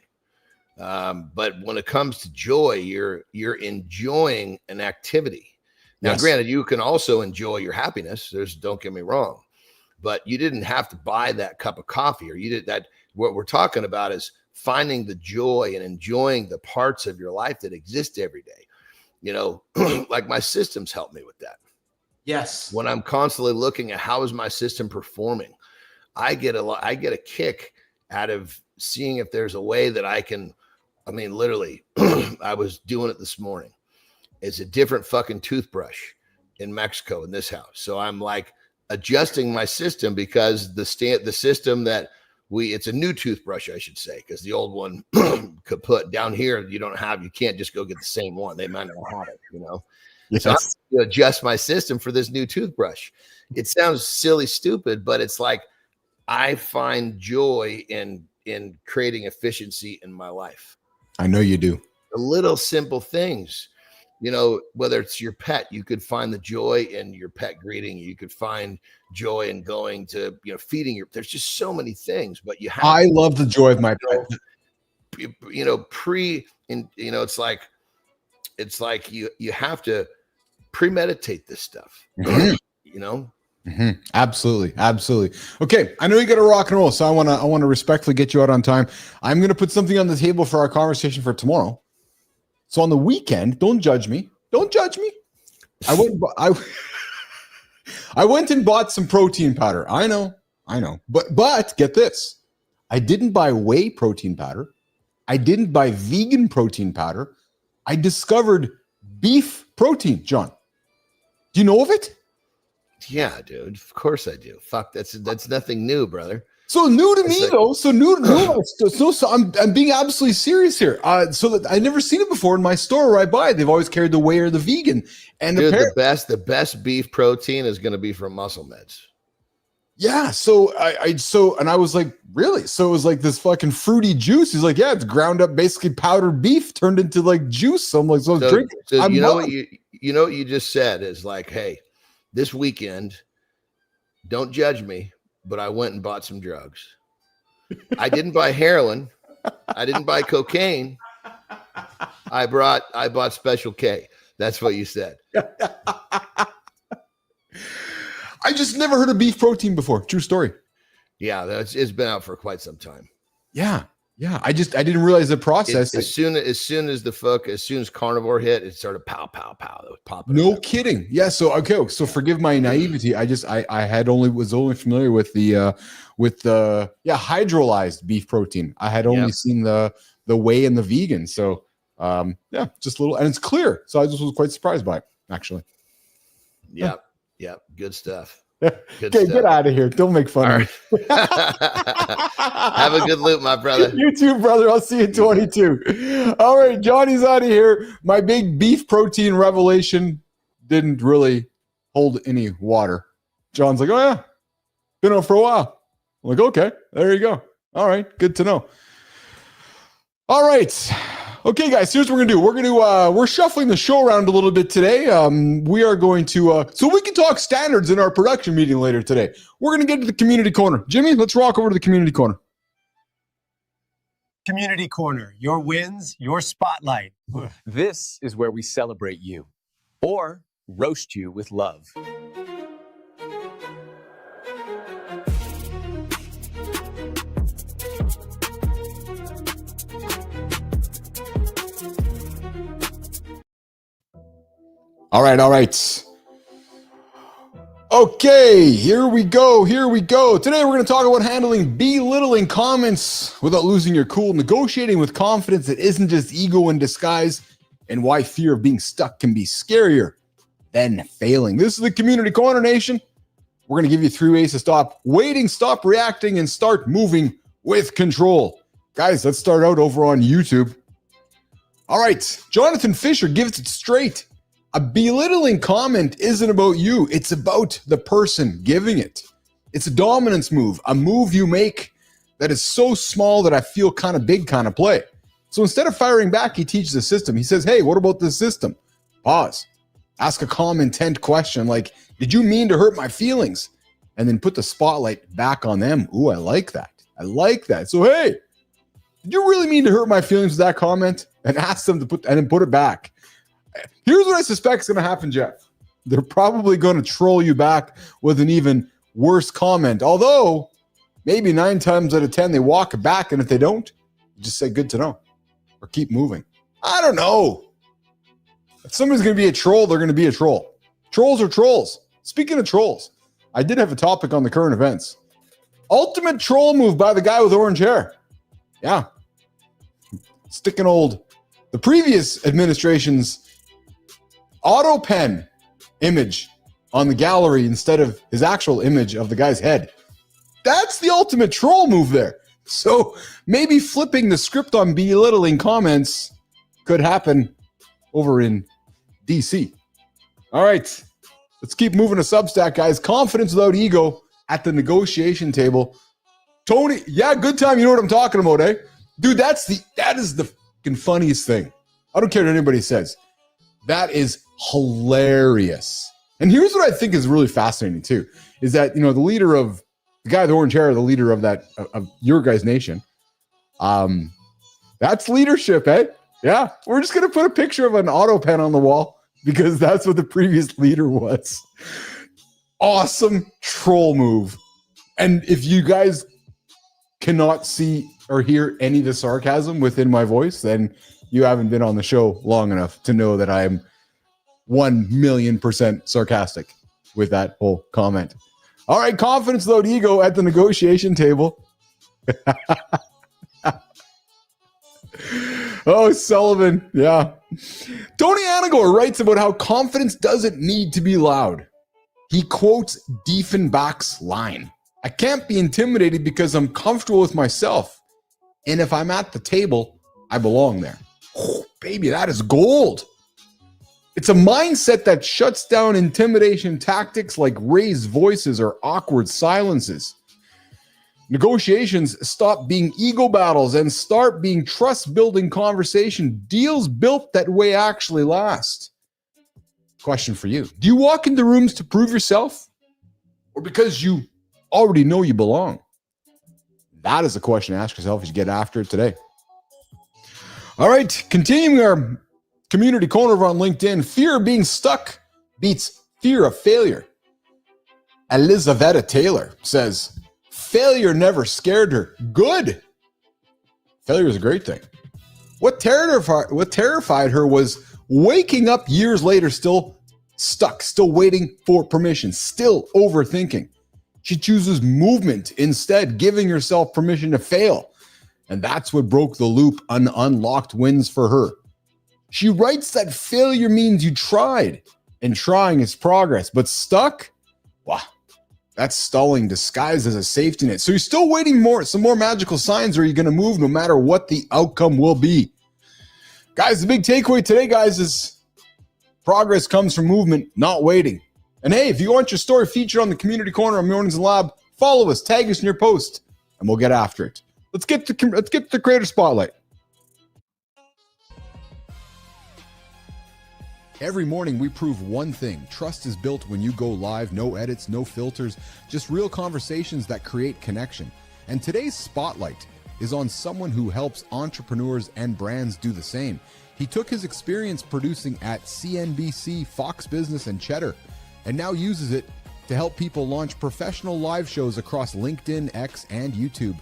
But when it comes to joy, you're enjoying an activity. Now, granted, you can also enjoy your happiness. Don't get me wrong, but you didn't have to buy that cup of coffee, or you did that. What we're talking about is finding the joy and enjoying the parts of your life that exist every day. You know, like my systems help me with that. Yes. When I'm constantly looking at how is my system performing, I get a kick out of seeing if there's a way that I can, I mean, literally, I was doing it this morning. It's a different fucking toothbrush in Mexico in this house. So I'm like adjusting my system because the system that it's a new toothbrush, I should say, because the old one could put down here. You can't just go get the same one. They might not have it, you know? Yes. So I have to adjust my system for this new toothbrush. It sounds silly, stupid, but it's like, I find joy in creating efficiency in my life. I know you do. The little simple things, you know, whether it's your pet, you could find the joy in your pet greeting. You could find joy in going to, you know, feeding there's just so many things, but you have. I love the joy of my pet. You know, it's like you have to premeditate this stuff, you know? Absolutely. Okay, I know you got to rock and roll, so I want to respectfully get you out on time. I'm going to put something on the table for our conversation for tomorrow. So on the weekend, don't judge me. I went and bought some protein powder. I know. But get this. I didn't buy whey protein powder. I didn't buy vegan protein powder. I discovered beef protein, John. Do you know of it? Yeah, dude. Of course I do. Fuck, that's nothing new, brother. So new to me, though. So new. So I'm being absolutely serious here. So that I never seen it before in my store where I buy it. They've always carried the whey or the vegan. And dude, the best beef protein is going to be from Muscle Meds. Yeah. So I was like, really? So it was like this fucking fruity juice. He's like, yeah, it's ground up, basically powdered beef turned into like juice. So I'm like, drink it. So you know what you just said is like, hey, this weekend, don't judge me, but I went and bought some drugs. I didn't buy heroin. I didn't buy cocaine. I bought Special K. That's what you said. I just never heard of beef protein before. True story. Yeah, it's been out for quite some time. Yeah. I didn't realize the process. As soon as carnivore hit, it started pow. It was popping. No kidding. Yeah. So forgive my naivety. I was only familiar with the hydrolyzed beef protein. I had only seen the whey and the vegan. So just a little, and it's clear. So I just was quite surprised by it, actually. Yep. Good stuff. Get out of here. Don't make fun of me. Have a good loop, my brother. You too, brother. I'll see you in 22. All right, Johnny's out of here. My big beef protein revelation didn't really hold any water. John's like, oh yeah, been on for a while. I'm like, okay, there you go. All right, good to know. All right. Okay, guys, here's what we're gonna do. We're shuffling the show around a little bit today. We are going to so we can talk standards in our production meeting later today. We're gonna get to the community corner. Jimmy, let's rock over to the community corner. Community corner, your wins, your spotlight. This is where we celebrate you or roast you with love. All right. Okay, here we go. Today we're going to talk about handling belittling comments without losing your cool, negotiating with confidence that isn't just ego in disguise, and why fear of being stuck can be scarier than failing. This is the Community Corner Nation. We're going to give you 3 ways to stop waiting, stop reacting, and start moving with control. Guys, let's start out over on YouTube. All right, Jonathan Fisher gives it straight. A belittling comment isn't about you. It's about the person giving it. It's a dominance move, a move you make that is so small that I feel kind of big kind of play. So instead of firing back, he teaches the system. He says, hey, what about this system? Pause. Ask a calm intent question like, did you mean to hurt my feelings? And then put the spotlight back on them. Ooh, I like that. So, hey, did you really mean to hurt my feelings with that comment? And ask them to put it back. Here's what I suspect is going to happen, Jeff. They're probably going to troll you back with an even worse comment. Although, maybe 9 times out of 10, they walk back. And if they don't, you just say, good to know. Or keep moving. I don't know. If somebody's going to be a troll, they're going to be a troll. Trolls are trolls. Speaking of trolls, I did have a topic on the current events. Ultimate troll move by the guy with orange hair. Yeah. Sticking the previous administration's auto pen image on the gallery instead of his actual image of the guy's head. That's the ultimate troll move there. So maybe flipping the script on belittling comments could happen over in DC. All right, let's keep moving to Substack, guys. Confidence without ego at the negotiation table. Tony, yeah, good time. You know what I'm talking about, eh? Dude, that is the fucking funniest thing. I don't care what anybody says. That is hilarious. And here's what I think is really fascinating too, is that, the guy with the orange hair, the leader of of your guys' nation, that's leadership, eh? Yeah. We're just going to put a picture of an auto pen on the wall because that's what the previous leader was. Awesome troll move. And if you guys cannot see or hear any of the sarcasm within my voice, then you haven't been on the show long enough to know that I'm 1,000,000% sarcastic with that whole comment. All right, confidence without ego at the negotiation table. Oh, Sullivan. Yeah. Tony Anagor writes about how confidence doesn't need to be loud. He quotes Diefenbach's line. I can't be intimidated because I'm comfortable with myself. And if I'm at the table, I belong there. Oh, baby, that is gold. It's a mindset that shuts down intimidation tactics like raised voices or awkward silences. Negotiations stop being ego battles and start being trust-building conversation. Deals built that way actually last. Question for you. Do you walk into rooms to prove yourself? Or because you already know you belong? That is the question to ask yourself as you get after it today. All right, continuing our community corner over on LinkedIn. Fear of being stuck beats fear of failure. Elizaveta Taylor says, failure never scared her. Good. Failure is a great thing. What terrified her was waking up years later, still stuck, still waiting for permission, still overthinking. She chooses movement instead, giving herself permission to fail. And that's what broke the loop and unlocked wins for her. She writes that failure means you tried, and trying is progress, but stuck? Wow, that's stalling disguised as a safety net. So you're still waiting some more magical signs, or are you going to move no matter what the outcome will be? Guys, the big takeaway today, guys, is progress comes from movement, not waiting. And hey, if you want your story featured on the Community Corner on Mornings in the Lab, follow us, tag us in your post, and we'll get after it. Let's get to the Creator Spotlight. Every morning we prove one thing. Trust is built when you go live. No edits, no filters, just real conversations that create connection. And today's Spotlight is on someone who helps entrepreneurs and brands do the same. He took his experience producing at CNBC, Fox Business, and Cheddar, and now uses it to help people launch professional live shows across LinkedIn, X, and YouTube.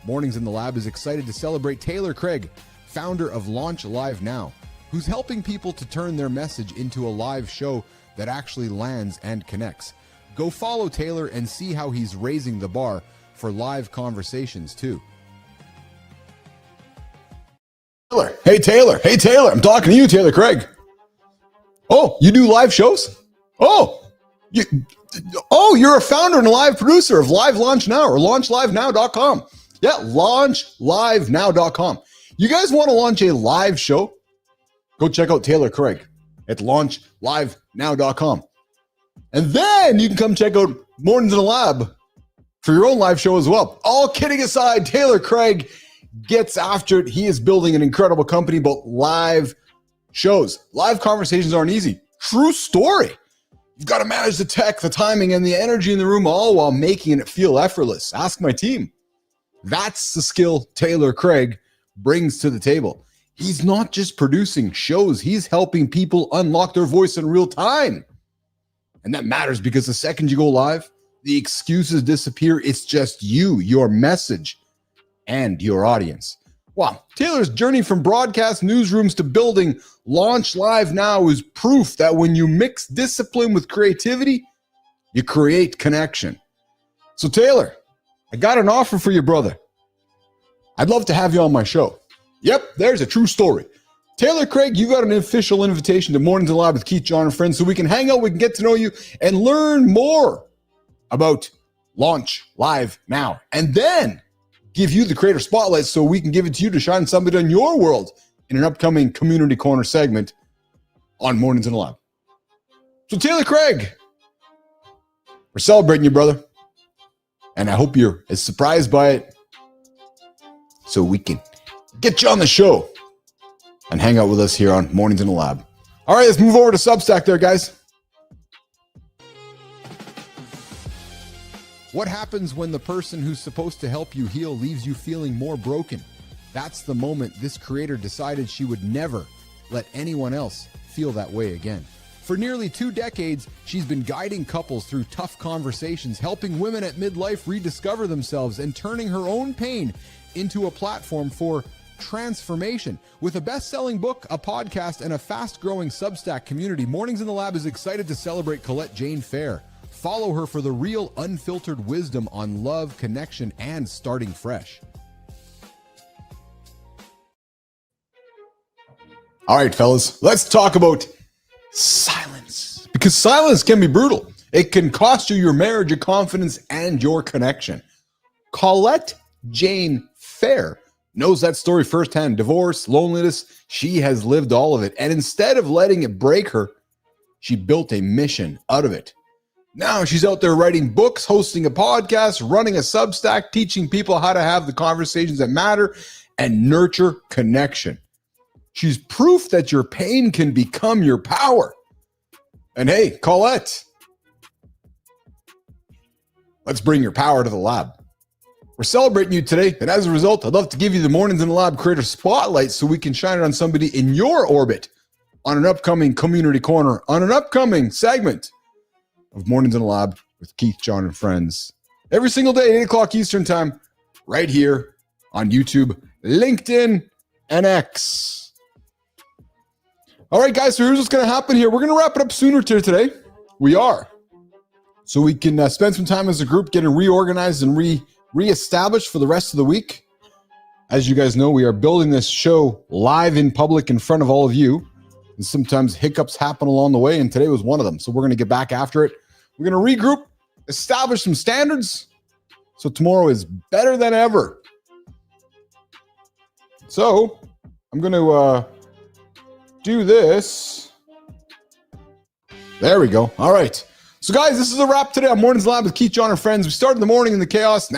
Mornings in the Lab is excited to celebrate Taylor Craig, founder of Launch Live Now, who's helping people to turn their message into a live show that actually lands and connects. Go follow Taylor and see how he's raising the bar for live conversations too. Taylor. Hey, Taylor. I'm talking to you, Taylor Craig. Oh, you do live shows? You're a founder and a live producer of Live Launch Now or launchlivenow.com. Yeah, launchlivenow.com. You guys want to launch a live show? Go check out Taylor Craig at launchlivenow.com. And then you can come check out Mornings in the Lab for your own live show as well. All kidding aside, Taylor Craig gets after it. He is building an incredible company about live shows. Live conversations aren't easy. True story. You've got to manage the tech, the timing, and the energy in the room, all while making it feel effortless. Ask my team. That's the skill Taylor Craig brings to the table. He's not just producing shows. He's helping people unlock their voice in real time. And that matters because the second you go live, the excuses disappear. It's just you, your message, and your audience. Wow, Taylor's journey from broadcast newsrooms to building Launch Live Now is proof that when you mix discipline with creativity, you create connection. So Taylor, I got an offer for you, brother. I'd love to have you on my show. Yep, there's a true story. Taylor Craig, you got an official invitation to Mornings in the Lab with Keith, John, and friends so we can hang out, we can get to know you, and learn more about Launch Live Now. And then give you the Creator Spotlight so we can give it to you to shine somebody on your world in an upcoming Community Corner segment on Mornings in the Lab. So Taylor Craig, we're celebrating you, brother. And I hope you're as surprised by it so we can get you on the show and hang out with us here on Mornings in the Lab. All right, let's move over to Substack there, guys. What happens when the person who's supposed to help you heal leaves you feeling more broken? That's the moment this creator decided she would never let anyone else feel that way again. For nearly 2 decades, she's been guiding couples through tough conversations, helping women at midlife rediscover themselves, and turning her own pain into a platform for transformation. With a best-selling book, a podcast, and a fast-growing Substack community, Mornings in the Lab is excited to celebrate Colette Jane Fair. Follow her for the real, unfiltered wisdom on love, connection, and starting fresh. All right, fellas, let's talk about silence. Because silence can be brutal. It can cost you your marriage, your confidence, and your connection. Colette Jane Fair knows that story firsthand. Divorce, loneliness, she has lived all of it. And instead of letting it break her, she built a mission out of it. Now she's out there writing books, hosting a podcast, running a Substack, teaching people how to have the conversations that matter and nurture connection. She's proof that your pain can become your power. And hey, Colette, let's bring your power to the lab. We're celebrating you today, and as a result, I'd love to give you the Mornings in the Lab Creator Spotlight so we can shine it on somebody in your orbit on an upcoming Community Corner, on an upcoming segment of Mornings in the Lab with Keith, Jon, and friends. Every single day, 8 o'clock Eastern time, right here on YouTube, LinkedIn, and X. All right, guys, so here's what's going to happen here. We're going to wrap it up sooner today. We are. So we can spend some time as a group getting reorganized and reestablished for the rest of the week. As you guys know, we are building this show live in public in front of all of you. And sometimes hiccups happen along the way, and today was one of them. So we're going to get back after it. We're going to regroup, establish some standards, so tomorrow is better than ever. So I'm going to do this. There we go. All right. So, guys, this is a wrap today on Mornings Live with Keith, Jon, and friends. We started the morning in the chaos.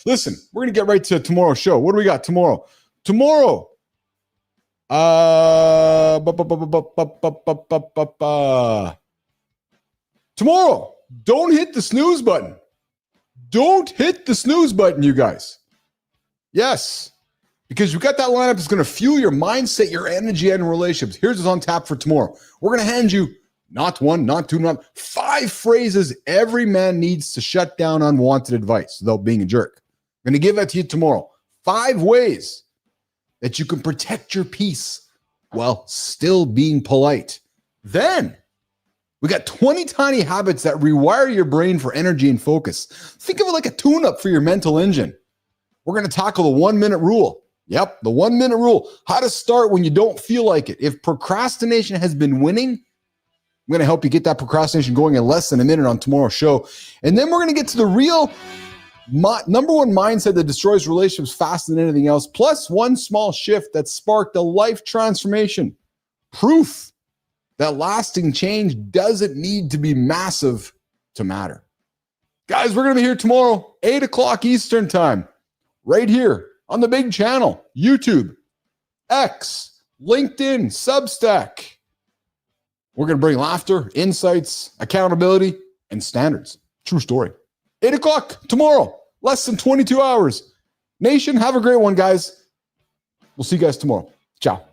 Listen, we're going to get right to tomorrow's show. What do we got tomorrow? Tomorrow, don't hit the snooze button. Don't hit the snooze button, you guys. Yes, because you've got that lineup that's going to fuel your mindset, your energy, and relationships. Here's what's on tap for tomorrow. We're going to hand you not one, not two, not 5 phrases every man needs to shut down unwanted advice without being a jerk. I'm going to give that to you tomorrow. 5 ways that you can protect your peace while still being polite. Then we got 20 tiny habits that rewire your brain for energy and focus. Think of it like a tune-up for your mental engine. We're going to tackle the 1-minute rule. Yep, the 1-minute rule. How to start when you don't feel like it. If procrastination has been winning, I'm going to help you get that procrastination going in less than a minute on tomorrow's show. And then we're going to get to the real number one mindset that destroys relationships faster than anything else, plus one small shift that sparked a life transformation. Proof that lasting change doesn't need to be massive to matter. Guys, we're going to be here tomorrow, 8 o'clock Eastern time, right here on the big channel, YouTube, X, LinkedIn, Substack. We're going to bring laughter, insights, accountability, and standards. True story. 8 o'clock tomorrow, less than 22 hours. Nation, have a great one, guys. We'll see you guys tomorrow. Ciao.